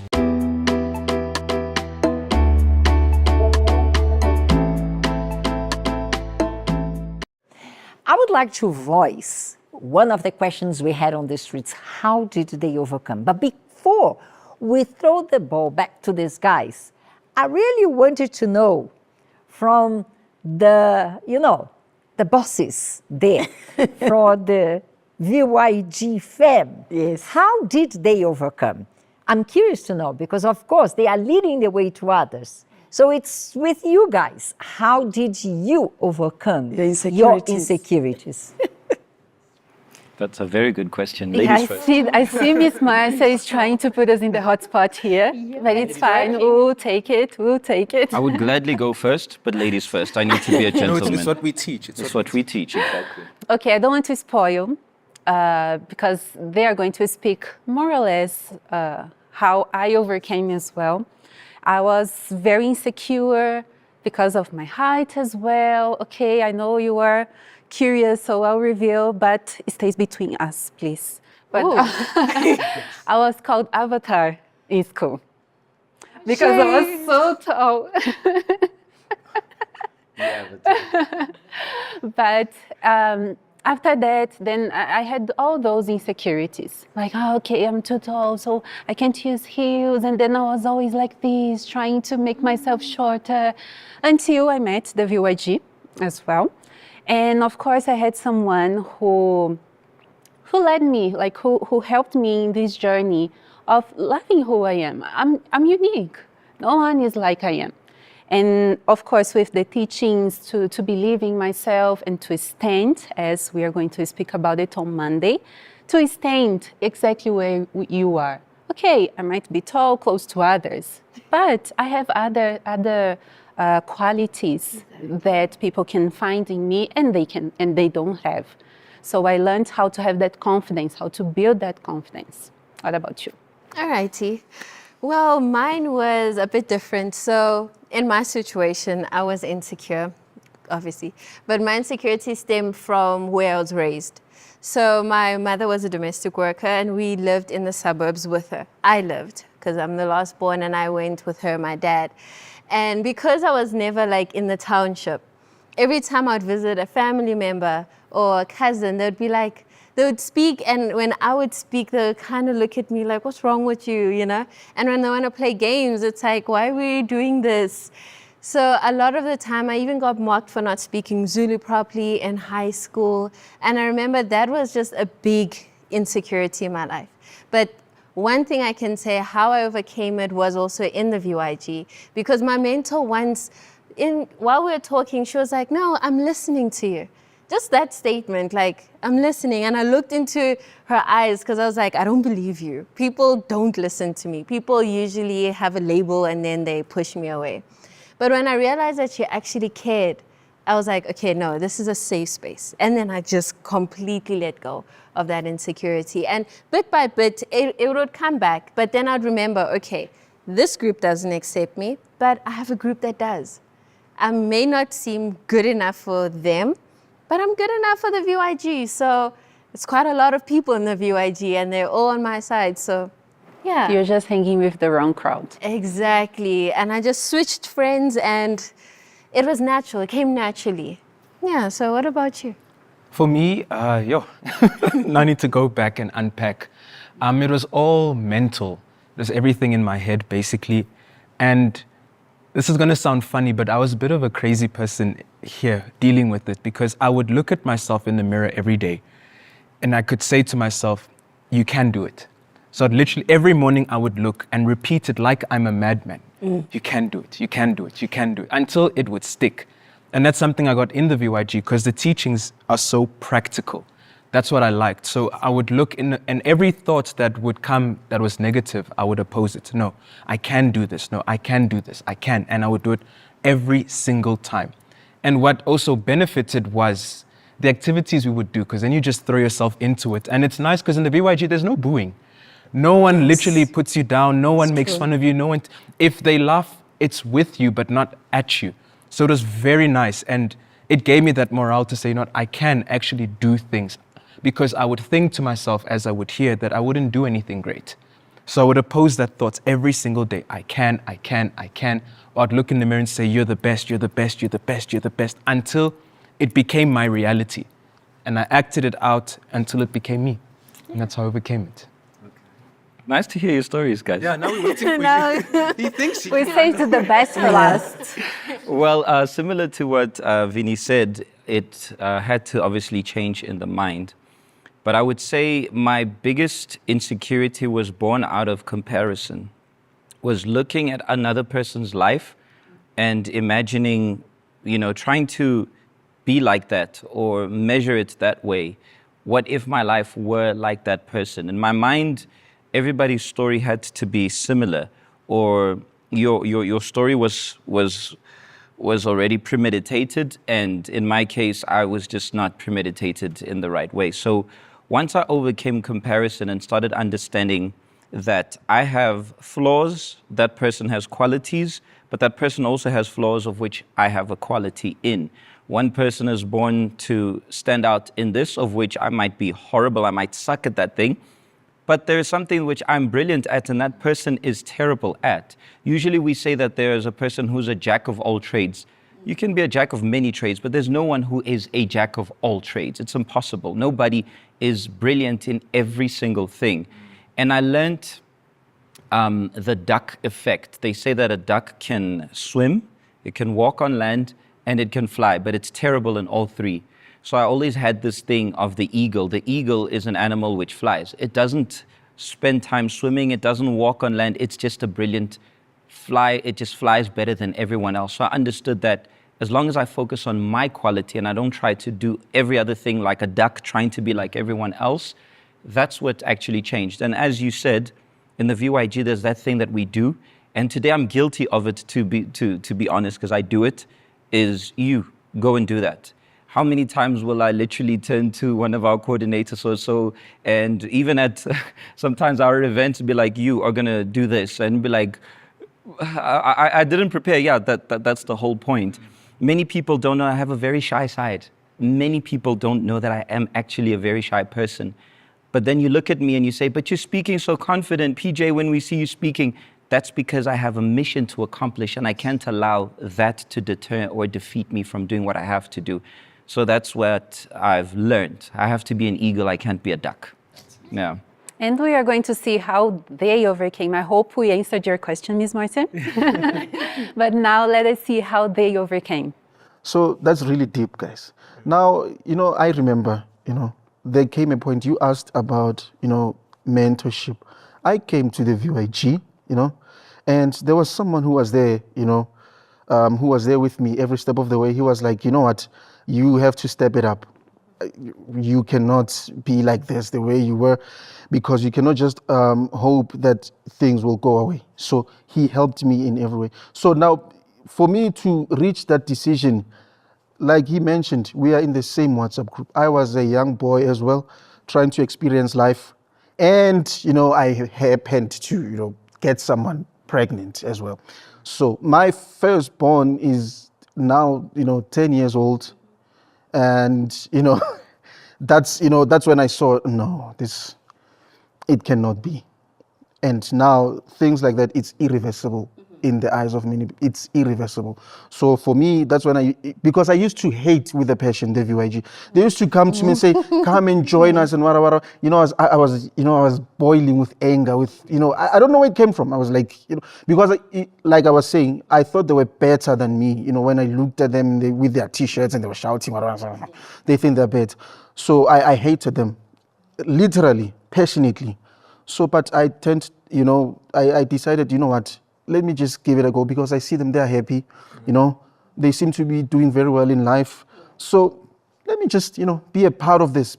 I would like to voice one of the questions we had on the streets. How did they overcome? But before we throw the ball back to these guys, I really wanted to know from the bosses there, for the VYG fam, yes, how did they overcome? I'm curious to know, because of course they are leading the way to others. So it's with you guys. How did you overcome your insecurities? That's a very good question. Ladies first. I see Miss Marcia is trying to put us in the hot spot here, but it's fine. We'll take it. I would gladly go first, but ladies first. I need to be a gentleman. No, it's what we teach. It's what we teach, exactly. Okay, I don't want to spoil because they are going to speak more or less how I overcame as well. I was very insecure because of my height as well. Okay, I know you are curious, so I'll reveal, but it stays between us, please. But I was called Avatar in school because I was so tall. But after that, then I had all those insecurities. Like, oh, okay, I'm too tall, so I can't use heels. And then I was always like this, trying to make myself shorter, until I met the VYG as well. And of course, I had someone who led me, like who helped me in this journey of loving who I am. I'm unique. No one is like I am. And of course, with the teachings to believe in myself and to stand, as we are going to speak about it on Monday, to stand exactly where you are. Okay, I might be tall, close to others, but I have other qualities that people can find in me and they don't have. So I learned how to have that confidence, how to build that confidence. What about you? All righty. Well, mine was a bit different. So in my situation, I was insecure, obviously, but my insecurity stemmed from where I was raised. So my mother was a domestic worker and we lived in the suburbs with her. I lived because I'm the last born and I went with her, my dad. And because I was never like in the township, every time I'd visit a family member or a cousin, they'd be like, they would speak, and when I would speak, they would kind of look at me like, what's wrong with you, you know? And when they want to play games, it's like, why are we doing this? So a lot of the time, I even got mocked for not speaking Zulu properly in high school. And I remember that was just a big insecurity in my life. But one thing I can say, how I overcame it was also in the VYG, because my mentor once, while we were talking, she was like, no, I'm listening to you. Just that statement, like, I'm listening. And I looked into her eyes because I was like, I don't believe you. People don't listen to me. People usually have a label and then they push me away. But when I realized that she actually cared, I was like, okay, no, this is a safe space. And then I just completely let go of that insecurity. And bit by bit, it would come back. But then I'd remember, okay, this group doesn't accept me, but I have a group that does. I may not seem good enough for them, but I'm good enough for the VYG. So it's quite a lot of people in the VYG and they're all on my side. So yeah. You're just hanging with the wrong crowd. Exactly. And I just switched friends and it was natural. It came naturally. Yeah. So what about you? For me, now I need to go back and unpack. It was all mental. There's everything in my head, basically. And this is going to sound funny, but I was a bit of a crazy person here dealing with it because I would look at myself in the mirror every day and I could say to myself, you can do it. So literally every morning I would look and repeat it like I'm a madman. You can do it, you can do it, you can do it, until it would stick. And that's something I got in the VYG because the teachings are so practical. That's what I liked. So I would look in, and every thought that would come that was negative, I would oppose it. No, I can do this. No, I can do this. I can. And I would do it every single time. And what also benefited was the activities we would do, because then you just throw yourself into it. And it's nice because in the VYG, there's no booing. No one literally puts you down. No one makes fun of you. No one. If they laugh, it's with you, but not at you. So it was very nice. And it gave me that morale to say, you know what, I can actually do things. Because I would think to myself as I would hear that I wouldn't do anything great. So I would oppose that thought every single day. I can, I can, I can. Or I'd look in the mirror and say, you're the best, you're the best, you're the best, you're the best, until it became my reality. And I acted it out until it became me. And that's how I overcame it. Nice to hear your stories, guys. Yeah, now we're waiting for you. He thinks we saved the best for last. Well, similar to what Vinny said, it had to obviously change in the mind. But I would say my biggest insecurity was born out of comparison, was looking at another person's life and imagining, you know, trying to be like that or measure it that way. What if my life were like that person? In my mind, everybody's story had to be similar, or your story was already premeditated, and in my case, I was just not premeditated in the right way. So once I overcame comparison and started understanding that I have flaws, that person has qualities, but that person also has flaws of which I have a quality in. One person is born to stand out in this, of which I might be horrible, I might suck at that thing, but there is something which I'm brilliant at and that person is terrible at. Usually we say that there is a person who's a jack of all trades. You can be a jack of many trades, but there's no one who is a jack of all trades. It's impossible. Nobody is brilliant in every single thing. And I learned the duck effect. They say that a duck can swim, it can walk on land, and it can fly, but it's terrible in all three. So I always had this thing of the eagle. The eagle is an animal which flies. It doesn't spend time swimming, it doesn't walk on land, it's just a brilliant it just flies better than everyone else. So I understood that as long as I focus on my quality and I don't try to do every other thing like a duck trying to be like everyone else, that's what actually changed. And as you said, in the VYG, there's that thing that we do. And today I'm guilty of it, to be honest, because I do it, is you go and do that. How many times will I literally turn to one of our coordinators or so, and even at sometimes our events, be like, you are going to do this, and be like, I didn't prepare. Yeah, that's the whole point. Many people don't know I have a very shy side. Many people don't know that I am actually a very shy person. But then you look at me and you say, but you're speaking so confident. PJ, when we see you speaking, that's because I have a mission to accomplish, and I can't allow that to deter or defeat me from doing what I have to do. So that's what I've learned. I have to be an eagle. I can't be a duck. Yeah. And we are going to see how they overcame. I hope we answered your question, Ms. Martin. But now let us see how they overcame. So that's really deep, guys. Now, I remember, there came a point you asked about, mentorship. I came to the VYG, and there was someone who was there, who was there with me every step of the way. He was like, you know what, you have to step it up. You cannot be like this the way you were, because you cannot just hope that things will go away. So he helped me in every way. So now, for me to reach that decision, like he mentioned, we are in the same WhatsApp group. I was a young boy as well, trying to experience life. And, I happened to, get someone pregnant as well. So my firstborn is now, 10 years old. And, that's when I saw, no, it cannot be. And now things like that, it's irreversible in the eyes of many. It's irreversible. So for me, that's when because I used to hate with a passion the VYG. They used to come to me and say, come and join us and whatever. I was boiling with anger, I don't know where it came from. I was like, because like I was saying, I thought they were better than me. When I looked at them with their t-shirts and they were shouting, whatever, they think they're better. So I hated them, literally, passionately. So, but I I decided, what, let me just give it a go, because I see them, they're happy, they seem to be doing very well in life. So let me just, be a part of this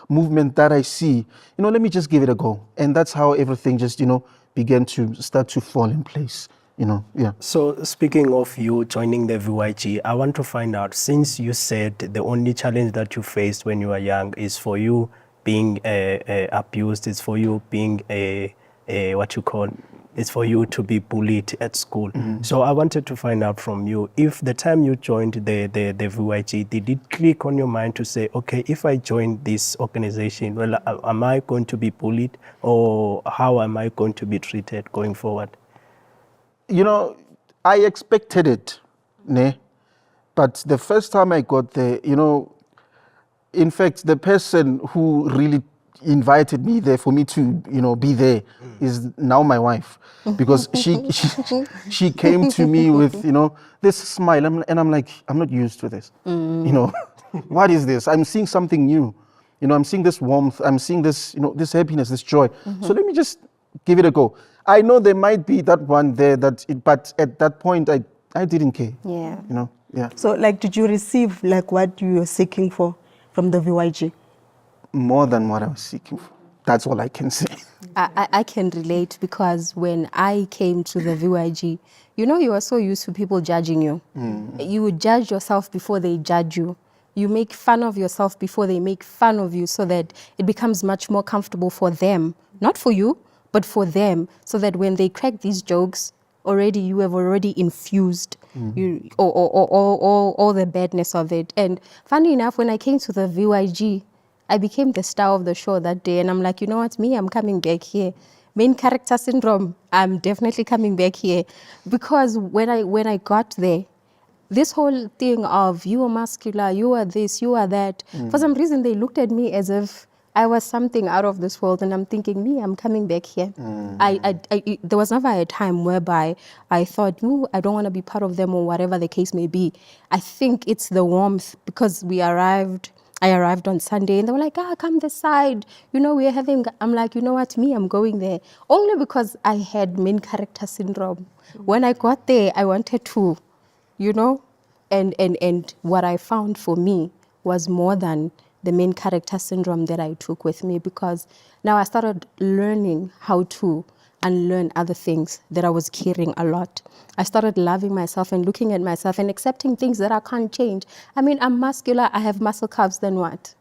movement that I see, let me just give it a go. And that's how everything just, began to start to fall in place. Yeah. So speaking of you joining the VYG, I want to find out, since you said the only challenge that you faced when you were young is for you being abused, it's for you being it's for you to be bullied at school. Mm-hmm. So I wanted to find out from you, if the time you joined the VYG, did it click on your mind to say, okay, if I join this organization, well, am I going to be bullied, or how am I going to be treated going forward? I expected it, but the first time I got there, in fact, the person who really invited me there for me to, be there is now my wife, because she came to me with, this smile, and I'm like, I'm not used to this. What is this? I'm seeing something new. I'm seeing this warmth. I'm seeing this, this happiness, this joy. So let me just give it a go. I know there might be that one there but at that point I didn't care. Yeah. Yeah. So did you receive what you were seeking for from the VYG? More than what I was seeking for. That's all I can say. I can relate, because when I came to the VYG, you are so used to people judging you. You would judge yourself before they judge you. You make fun of yourself before they make fun of you, so that it becomes much more comfortable for them. Not for you, but for them, so that when they crack these jokes, you have already infused all the badness of it. And funny enough, when I came to the VYG, I became the star of the show that day. And I'm like, you know what, I'm coming back here. Main character syndrome, I'm definitely coming back here. Because when I got there, this whole thing of you are muscular, you are this, you are that, for some reason they looked at me as if I was something out of this world, and I'm thinking, I'm coming back here. There was never a time whereby I thought, I don't want to be part of them, or whatever the case may be. I think it's the warmth, because we arrived, I arrived on Sunday and they were like, come this side. We're having, I'm like, you know what, I'm going there. Only because I had main character syndrome. When I got there, I wanted to, and what I found for me was more than the main character syndrome that I took with me, because now I started learning how to unlearn other things that I was carrying a lot. I started loving myself and looking at myself and accepting things that I can't change. I mean, I'm muscular, I have muscle carbs, then what?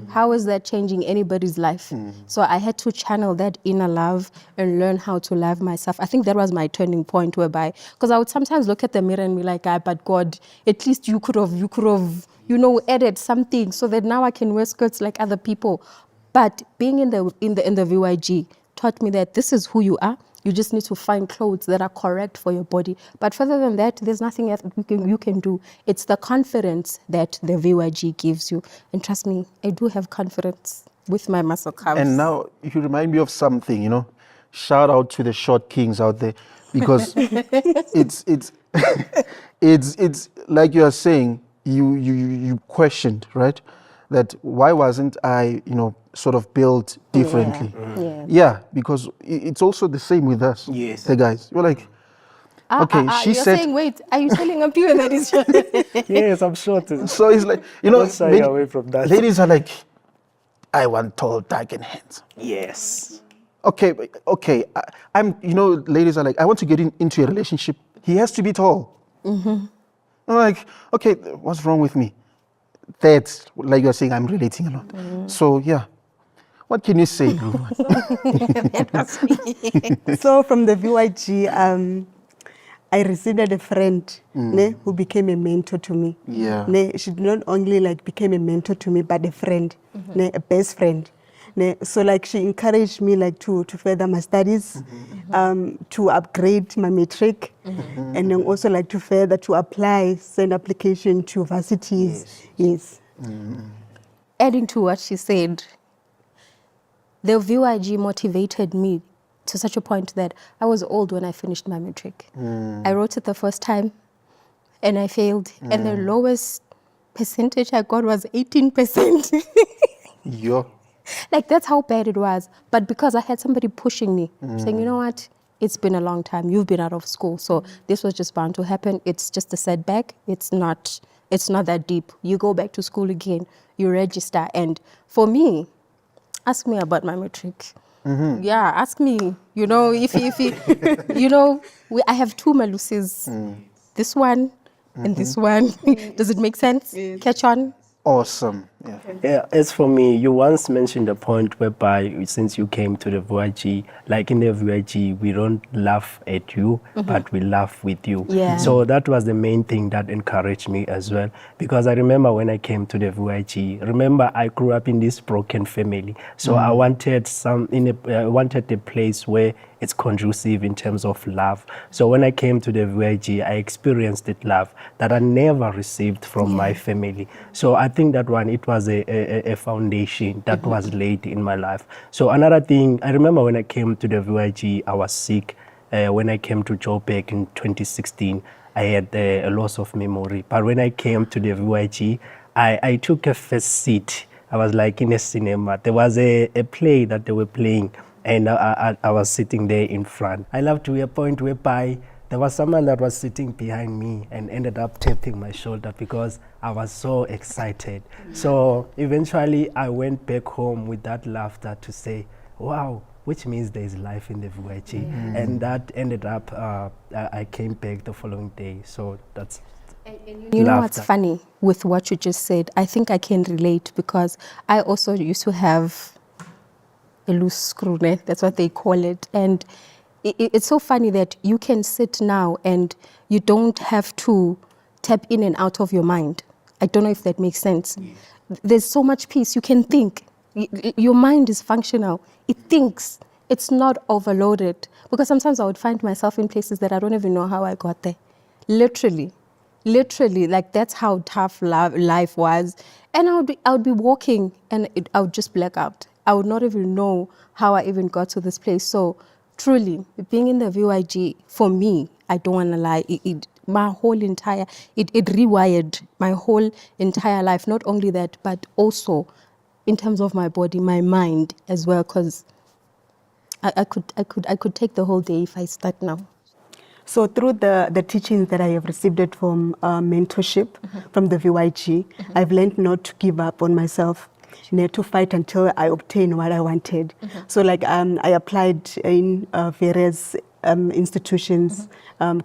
How is that changing anybody's life? So I had to channel that inner love and learn how to love myself. I think that was my turning point, whereby, because I would sometimes look at the mirror and be like, but God, at least you could have, added something so that now I can wear skirts like other people. But being in the VYG taught me that this is who you are. You just need to find clothes that are correct for your body. But further than that, there's nothing else you can do. It's the confidence that the VYG gives you. And trust me, I do have confidence with my muscle carbs. And now you remind me of something, Shout out to the short kings out there, because it's like you are saying, you questioned, right? That why wasn't I, sort of built differently? Yeah, because it's also the same with us. Yes. The guys. You're like, okay, she you're said. saying, wait, are you telling a pure that is? Yes, I'm sure. So it's like, Don't shy away from that. Ladies are like, I want tall, dark, and handsome. Yes. Okay. I'm. Ladies are like, I want to get into a relationship. He has to be tall. I'm like, okay, what's wrong with me? That's like you're saying, I'm relating a lot. So yeah, what can you say? So from the VYG, I received a friend who became a mentor to me. Yeah. She not only became a mentor to me, but a friend, a best friend. So she encouraged me to further my studies, to upgrade my matric, and then also to apply, send application to varsities. Yes. Adding to what she said, the VYG motivated me to such a point that I was old when I finished my matric. I wrote it the first time and I failed. And the lowest percentage I got was 18%. Yo. That's how bad it was. But because I had somebody pushing me, saying, you know what, it's been a long time. You've been out of school. So this was just bound to happen. It's just a setback. It's not that deep. You go back to school again, you register. And for me, ask me about my matric. Yeah, ask me, if I have two Malusis, this one and this one. Does it make sense? Catch on? Awesome. Yeah, as for me, you once mentioned a point whereby since you came to the VYG, like in the VYG, we don't laugh at you, but we laugh with you. Yeah. So that was the main thing that encouraged me as well. Because I remember when I came to the VYG, I grew up in this broken family. So I wanted a place where it's conducive in terms of love. So when I came to the VYG, I experienced that love that I never received from my family. So I think that it was a foundation that was laid in my life. So another thing, I remember when I came to the VYG, I was sick. When I came to Joburg in 2016, I had a loss of memory. But when I came to the VYG, I took a first seat. I was like in a cinema. There was a play that they were playing, and I was sitting there in front. I love to a point whereby there was someone that was sitting behind me and ended up tapping my shoulder because I was so excited. So eventually I went back home with that laughter to say, wow, which means there is life in the VYG. And that ended up, I came back the following day. So that's You know what's funny with what you just said? I think I can relate because I also used to have a loose screw, that's what they call it. And it's so funny that you can sit now and you don't have to tap in and out of your mind. I don't know if that makes sense. There's so much peace. You can think. Your mind is functional. It thinks. It's not overloaded. Because sometimes I would find myself in places that I don't even know how I got there. Literally, that's how tough life was. And I would be walking and I would just black out. I would not even know how I even got to this place. So truly, being in the VYG, for me, I don't want to lie, my whole entire, it rewired my whole entire life. Not only that, but also in terms of my body, my mind as well, because I could take the whole day if I start now. So through the teachings that I have received it from mentorship from the VYG, I've learned not to give up on myself, to fight until I obtain what I wanted. So like I applied in various institutions,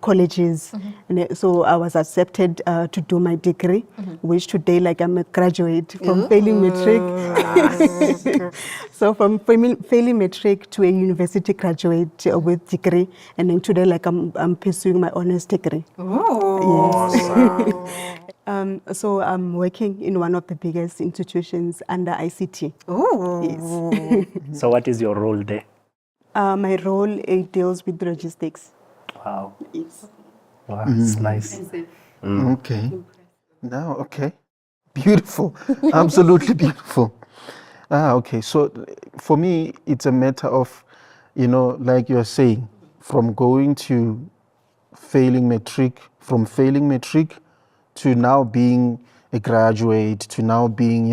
colleges, and so I was accepted to do my degree, which today like I'm a graduate from failing matric. So from failing matric to a university graduate with degree, and then today like I'm pursuing my honors degree. Yes. So I'm working in one of the biggest institutions under ICT. Yes. So what is your role there? My role deals with logistics. Wow. Yes. Wow, it's nice. Okay. Now, okay. Beautiful. Absolutely beautiful. Okay. So for me, it's a matter of, like you're saying, from going to failing matric, from failing matric to now being a graduate, to now being,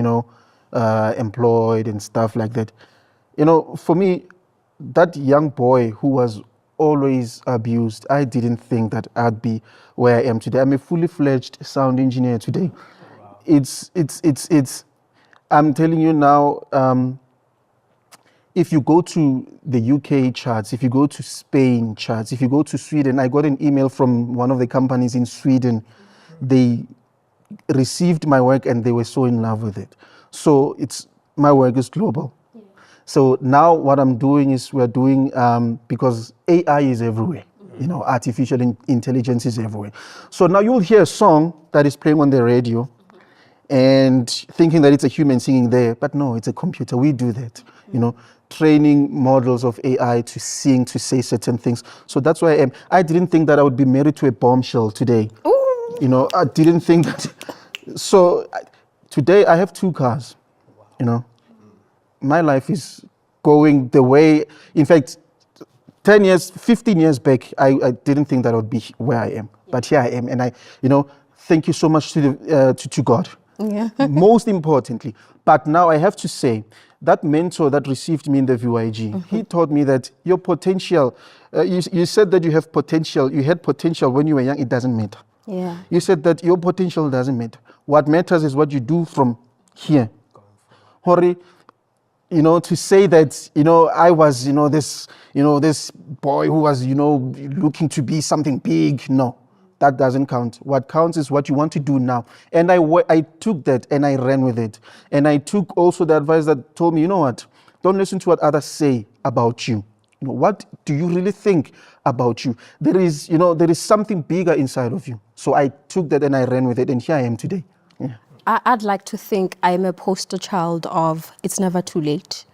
employed and stuff like that. For me, that young boy who was always abused, I didn't think that I'd be where I am today. I'm a fully fledged sound engineer today. It's I'm telling you now, if you go to the UK charts, if you go to Spain charts, if you go to Sweden, I got an email from one of the companies in Sweden. They received my work and they were so in love with it. So my work is global. So now what I'm doing is we're doing, because AI is everywhere, artificial intelligence is everywhere. So now you'll hear a song that is playing on the radio and thinking that it's a human singing there, but no, it's a computer. We do that, training models of AI to sing, to say certain things. So that's why I am. I didn't think that I would be married to a bombshell today. Ooh. I didn't think that. So today I have 2 cars, My life is going the way, in fact, 10 years, 15 years back, I didn't think that I would be where I am. But here I am. And thank you so much to God. Yeah. Most importantly. But now I have to say, that mentor that received me in the VYG, he taught me that your potential, you said that you have potential, you had potential when you were young, it doesn't matter. Yeah. You said that your potential doesn't matter. What matters is what you do from here. Hori, to say that, I was, this boy who was, looking to be something big. No, that doesn't count. What counts is what you want to do now. And I took that and I ran with it. And I took also the advice that told me, you know what, don't listen to what others say about you. What do you really think about you? There is something bigger inside of you. So I took that and I ran with it. And here I am today. Yeah. I'd like to think I'm a poster child of it's never too late.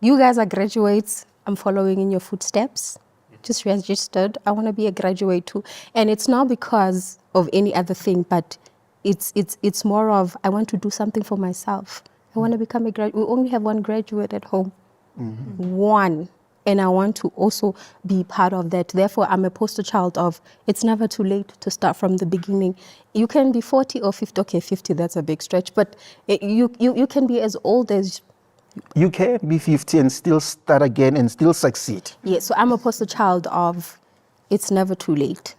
You guys are graduates. I'm following in your footsteps. Just registered. I want to be a graduate too. And it's not because of any other thing, but it's more of I want to do something for myself. I want to become a graduate. We only have 1 graduate at home. One. And I want to also be part of that. Therefore, I'm a poster child of it's never too late to start from the beginning. You can be 40 or 50. Okay, 50, that's a big stretch. But you can be as old as... You can be 50 and still start again and still succeed. Yeah, so I'm a poster child of it's never too late.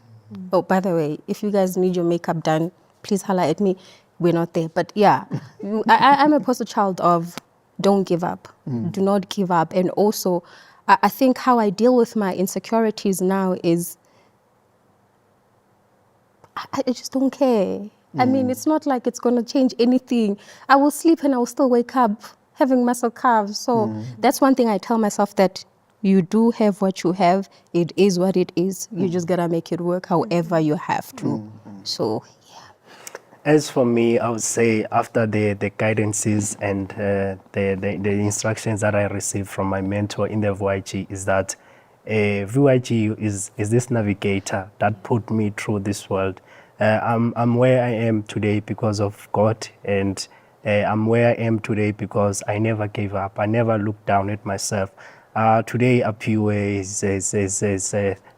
Oh, by the way, if you guys need your makeup done, please holla at me. We're not there. But yeah, I'm a poster child of don't give up. Do not give up. And also... I think how I deal with my insecurities now is I just don't care. I mean, it's not like it's going to change anything. I will sleep and I will still wake up having muscle calves. So that's one thing I tell myself, that you do have what you have. It is what it is. You just got to make it work however you have to. So, as for me, I would say after the guidances and the instructions that I received from my mentor in the VYG is that VYG is this navigator that put me through this world. I'm where I am today because of God, and I'm where I am today because I never gave up. I never looked down at myself. Today, Apiwe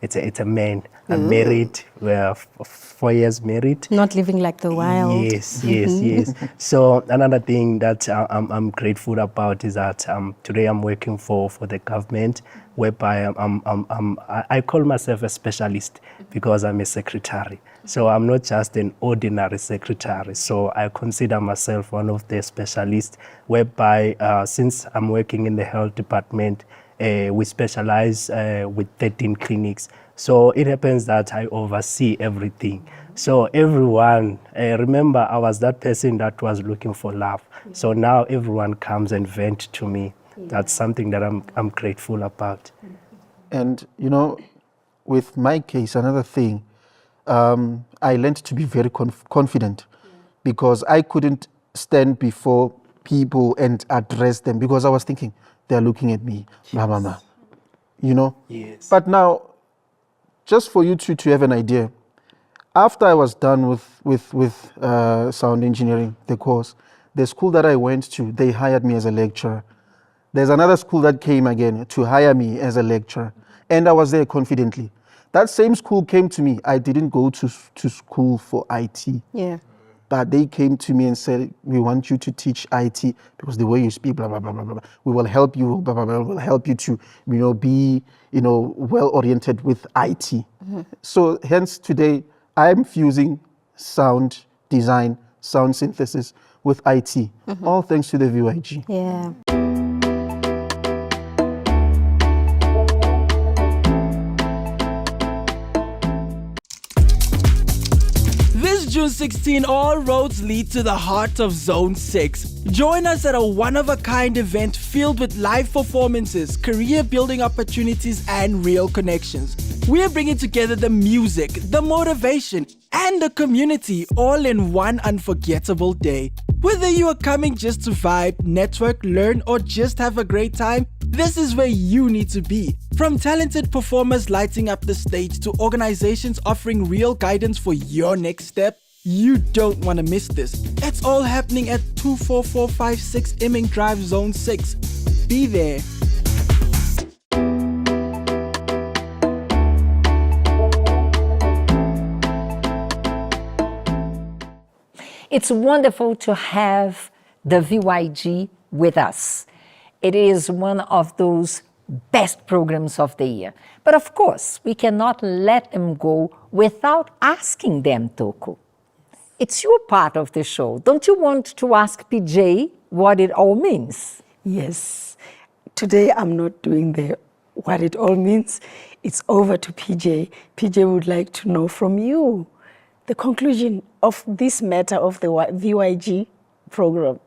it's a man. I'm married. We're 4 years married. Not living like the wild. Yes, yes. So another thing that I'm grateful about is that today I'm working for the government, whereby I call myself a specialist because I'm a secretary. So I'm not just an ordinary secretary. So I consider myself one of the specialists, whereby since I'm working in the health department, we specialize with 13 clinics. So it happens that I oversee everything. So everyone, remember I was that person that was looking for love. So now everyone comes and vent to me. That's something that I'm grateful about. And you know, with my case, another thing, I learned to be very confident because I couldn't stand before people and address them because I was thinking, they're looking at me, blah, blah, blah. You know? Yes. But now, just for you to have an idea, after I was done with sound engineering, the course, the school that I went to, they hired me as a lecturer. There's another school that came again to hire me as a lecturer. And I was there confidently. That same school came to me. I didn't go to school for IT. Yeah. But they came to me and said, we want you to teach IT because the way you speak, blah, blah, blah, blah, blah. We will help you, blah, blah, blah. We'll help you to, be, well-oriented with IT. So hence today, I'm fusing sound design, sound synthesis with IT, all thanks to the VYG. Yeah. This June 16, all roads lead to the heart of Zone 6. Join us at a one-of-a-kind event filled with live performances, career-building opportunities, and real connections. We are bringing together the music, the motivation, and the community all in one unforgettable day. Whether you are coming just to vibe, network, learn, or just have a great time, this is where you need to be. From talented performers lighting up the stage to organizations offering real guidance for your next step, you don't want to miss this. It's all happening at 24456 Emming Drive, Zone 6. Be there. It's wonderful to have the VYG with us. It is one of those best programs of the year. But of course, we cannot let them go without asking them, Toko. It's your part of the show. Don't you want to ask PJ what it all means? Yes. Today I'm not doing what it all means. It's over to PJ. PJ would like to know from you the conclusion of this matter of the VYG program.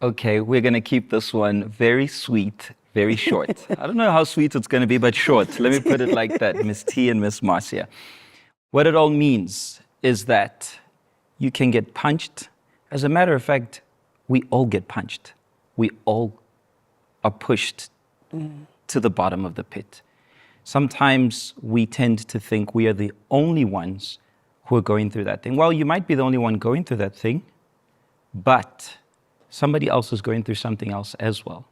Okay, we're going to keep this one very sweet, very short. I don't know how sweet it's going to be, but short. Let me put it like that, Miss T and Miss Marcia. What it all means is that you can get punched. As a matter of fact, we all get punched. We all are pushed to the bottom of the pit. Sometimes we tend to think we are the only ones who are going through that thing. Well, you might be the only one going through that thing, but somebody else is going through something else as well.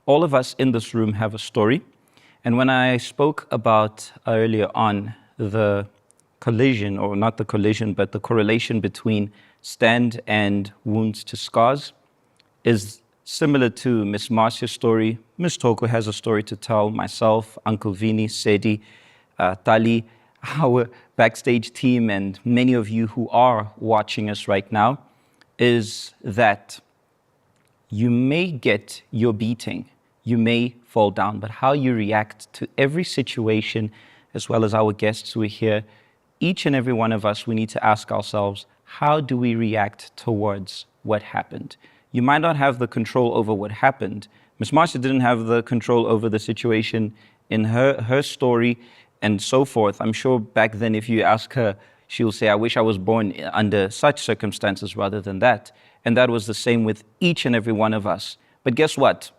All of us in this room have a story. And when I spoke about earlier on the collision, or not the collision, but the correlation between stand and wounds to scars is similar to Miss Marcia's story. Miss Toko has a story to tell, myself, Uncle Vini, Sedi, Tali, our backstage team, and many of you who are watching us right now, is that you may get your beating, you may fall down, but how you react to every situation, as well as our guests who are here, each and every one of us, we need to ask ourselves, how do we react towards what happened? You might not have the control over what happened. Miss Marcia didn't have the control over the situation in her story and so forth. I'm sure back then if you ask her, she'll say, I wish I was born under such circumstances rather than that. And that was the same with each and every one of us. But guess what?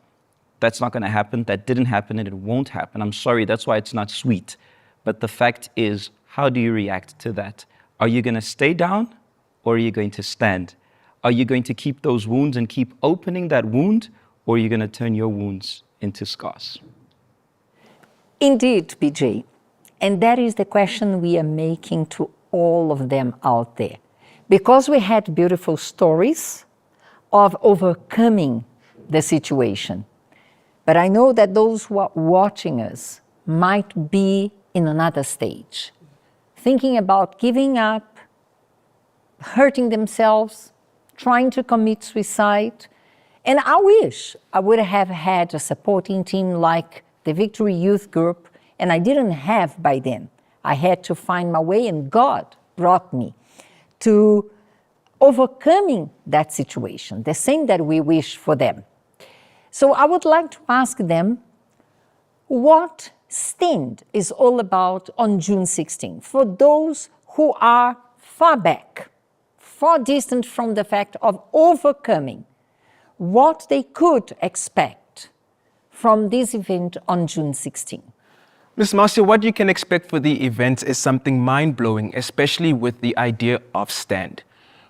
That's not going to happen. That didn't happen and it won't happen. I'm sorry, that's why it's not sweet. But the fact is, how do you react to that? Are you going to stay down or are you going to stand? Are you going to keep those wounds and keep opening that wound? or you're going to turn your wounds into scars. Indeed, BJ. And that is the question we are making to all of them out there. Because we had beautiful stories of overcoming the situation. But I know that those who are watching us might be in another stage, thinking about giving up, hurting themselves, trying to commit suicide. And I wish I would have had a supporting team like the Victory Youth Group, and I didn't have by then. I had to find my way, and God brought me to overcoming that situation, the same that we wish for them. So I would like to ask them what Stand is all about on June 16, for those who are far back, far distant from the fact of overcoming, what they could expect from this event on June 16. Ms. Marcia, what you can expect for the event is something mind-blowing, especially with the idea of Stand.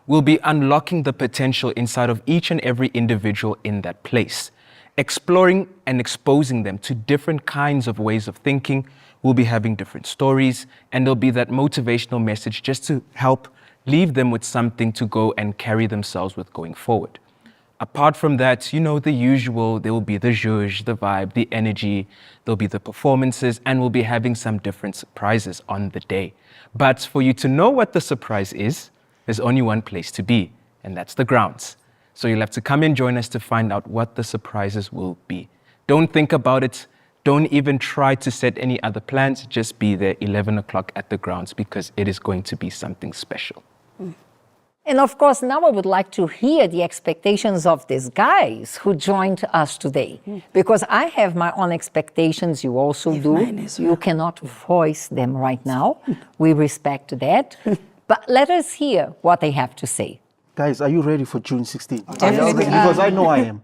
We'll be unlocking the potential inside of each and every individual in that place, exploring and exposing them to different kinds of ways of thinking. We'll be having different stories, and there'll be that motivational message just to help leave them with something to go and carry themselves with going forward. Apart from that, you know, the usual, there will be the zhuzh, the vibe, the energy, there'll be the performances, and we'll be having some different surprises on the day. But for you to know what the surprise is, there's only one place to be, and that's the grounds. So you'll have to come and join us to find out what the surprises will be. Don't think about it. Don't even try to set any other plans. Just be there 11 o'clock at the grounds, because it is going to be something special. And of course, now I would like to hear the expectations of these guys who joined us today. Because I have my own expectations, you also do. You cannot voice them right now. We respect that. But let us hear what they have to say. Guys, are you ready for June 16th? Definitely. Because I know I am.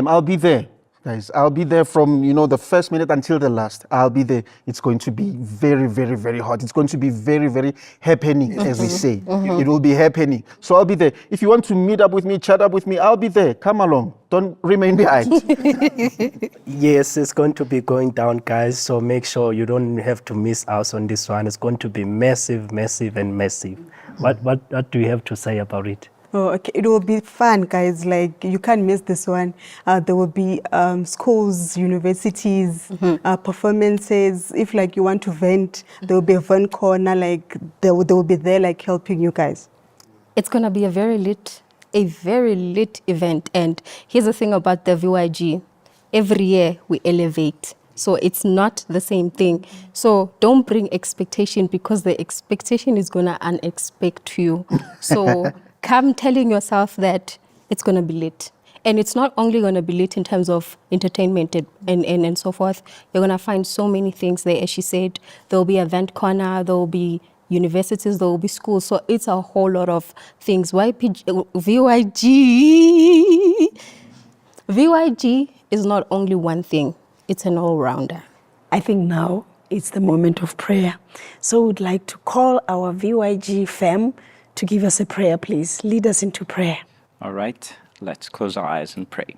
I'll be there. Guys, I'll be there from, the first minute until the last. I'll be there. It's going to be very, very, very hot. It's going to be very, very happening, as we say. It will be happening. So I'll be there. If you want to meet up with me, chat up with me, I'll be there. Come along. Don't remain behind. Yes, it's going to be going down, guys. So make sure you don't have to miss out on this one. It's going to be massive, massive, and massive. What do you have to say about it? Oh, okay. It will be fun, guys. Like, you can't miss this one. There will be schools, universities, performances. If like you want to vent, there will be a vent corner. Like they will be there, like helping you guys. It's gonna be a very lit event. And here's the thing about the VYG: every year we elevate. So it's not the same thing. So don't bring expectation, because the expectation is gonna unexpect you. So come telling yourself that it's going to be lit. And it's not only going to be lit in terms of entertainment and so forth. You're going to find so many things there. As she said, there will be event corner, there will be universities, there will be schools. So it's a whole lot of things. VYG is not only one thing. It's an all-rounder. I think now it's the moment of prayer. So we'd like to call our VYG fam to give us a prayer, please. Lead us into prayer. All right, let's close our eyes and pray.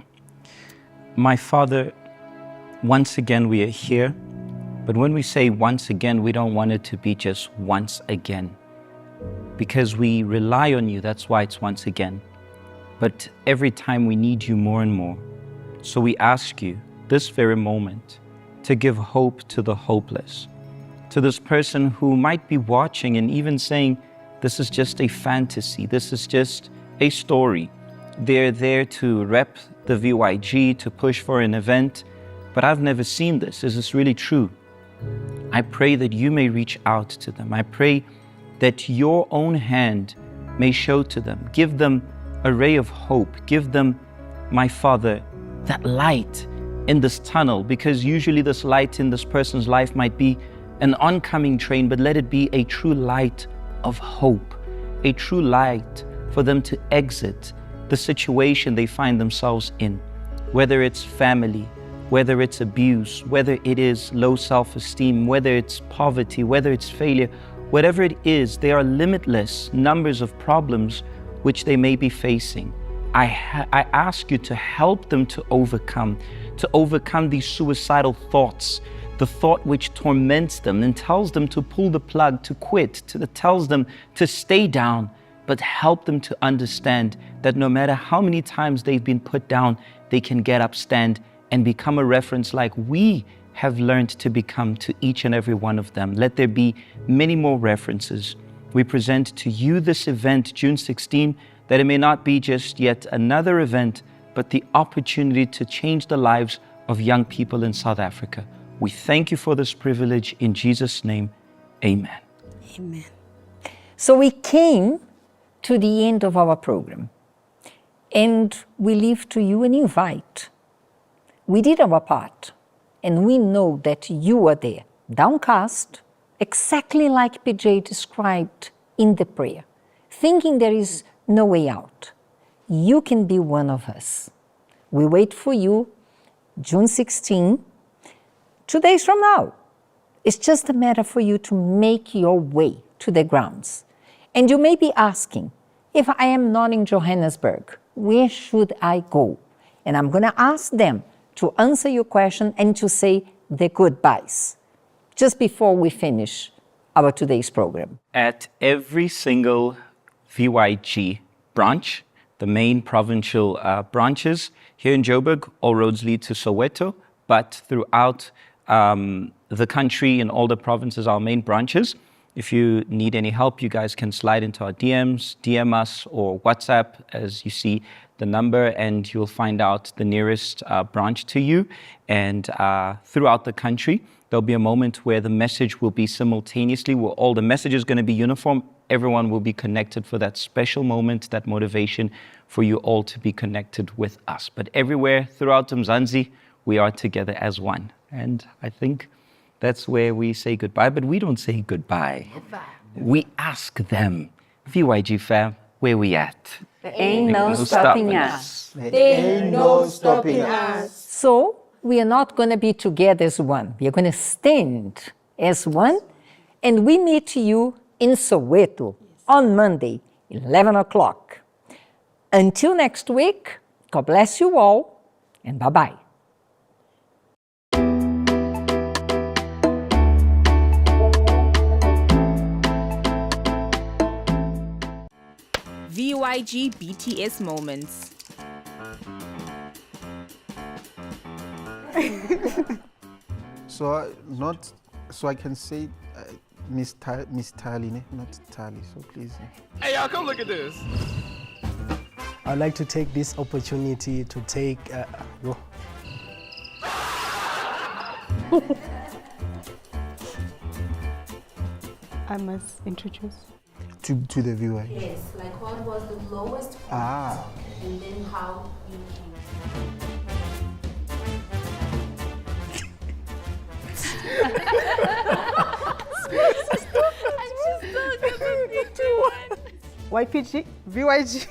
My Father, once again we are here, but when we say once again, we don't want it to be just once again, because we rely on you, that's why it's once again. But every time we need you more and more. So we ask you this very moment to give hope to the hopeless, to this person who might be watching and even saying, this is just a fantasy. This is just a story. They're there to rep the VYG, to push for an event, but I've never seen this. Is this really true? I pray that you may reach out to them. I pray that your own hand may show to them. Give them a ray of hope. Give them, my Father, that light in this tunnel, because usually this light in this person's life might be an oncoming train, but let it be a true light of hope, a true light for them to exit the situation they find themselves in, whether it's family, whether it's abuse, whether it is low self-esteem, whether it's poverty, whether it's failure, whatever it is, there are limitless numbers of problems which they may be facing. I ask you to help them to overcome these suicidal thoughts, the thought which torments them and tells them to pull the plug, to quit, tells them to stay down, but help them to understand that no matter how many times they've been put down, they can get up, stand, and become a reference like we have learned to become to each and every one of them. Let there be many more references. We present to you this event, June 16, that it may not be just yet another event, but the opportunity to change the lives of young people in South Africa. We thank you for this privilege. In Jesus' name, amen. Amen. So we came to the end of our program, and we leave to you an invite. We did our part, and we know that you are there, downcast, exactly like PJ described in the prayer, thinking there is no way out. You can be one of us. We wait for you, June 16, 2 days from now. It's just a matter for you to make your way to the grounds. And you may be asking, if I am not in Johannesburg, where should I go? And I'm going to ask them to answer your question and to say the goodbyes just before we finish our today's program. At every single VYG branch, the main provincial branches here in Joburg, all roads lead to Soweto, but throughout the country in all the provinces, our main branches. If you need any help, you guys can slide into our DMs, DM us, or WhatsApp as you see the number, and you'll find out the nearest branch to you. And throughout the country, there'll be a moment where the message will be simultaneously, where all the messages going to be uniform. Everyone will be connected for that special moment, that motivation for you all to be connected with us. But everywhere throughout Mzansi, we are together as one. And I think that's where we say goodbye, but we don't say goodbye. We ask them, VYG fam, where we at? There ain't no stopping us. There ain't no stopping us. So we are not going to be together as one. We are going to stand as one, and we meet you in Soweto on Monday, 11 o'clock. Until next week, God bless you all, and bye-bye. VYG BTS moments. So I can say Miss Tali, not Tali. So please. Hey y'all, come look at this. I'd like to take this opportunity to take. I must introduce. To the viewer. Yes, like what was the lowest point, okay. and then how you YPG, VYG.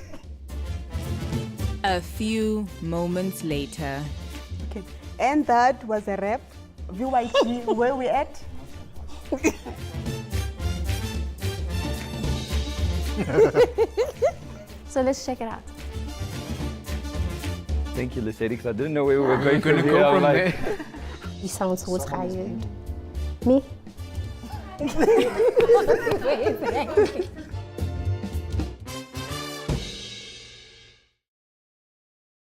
A few moments later. Okay, and that was a rap. VYG, where we at? So let's check it out. Thank you, Lucette, because I didn't know where we were going to go from there. You sound so tired. Me?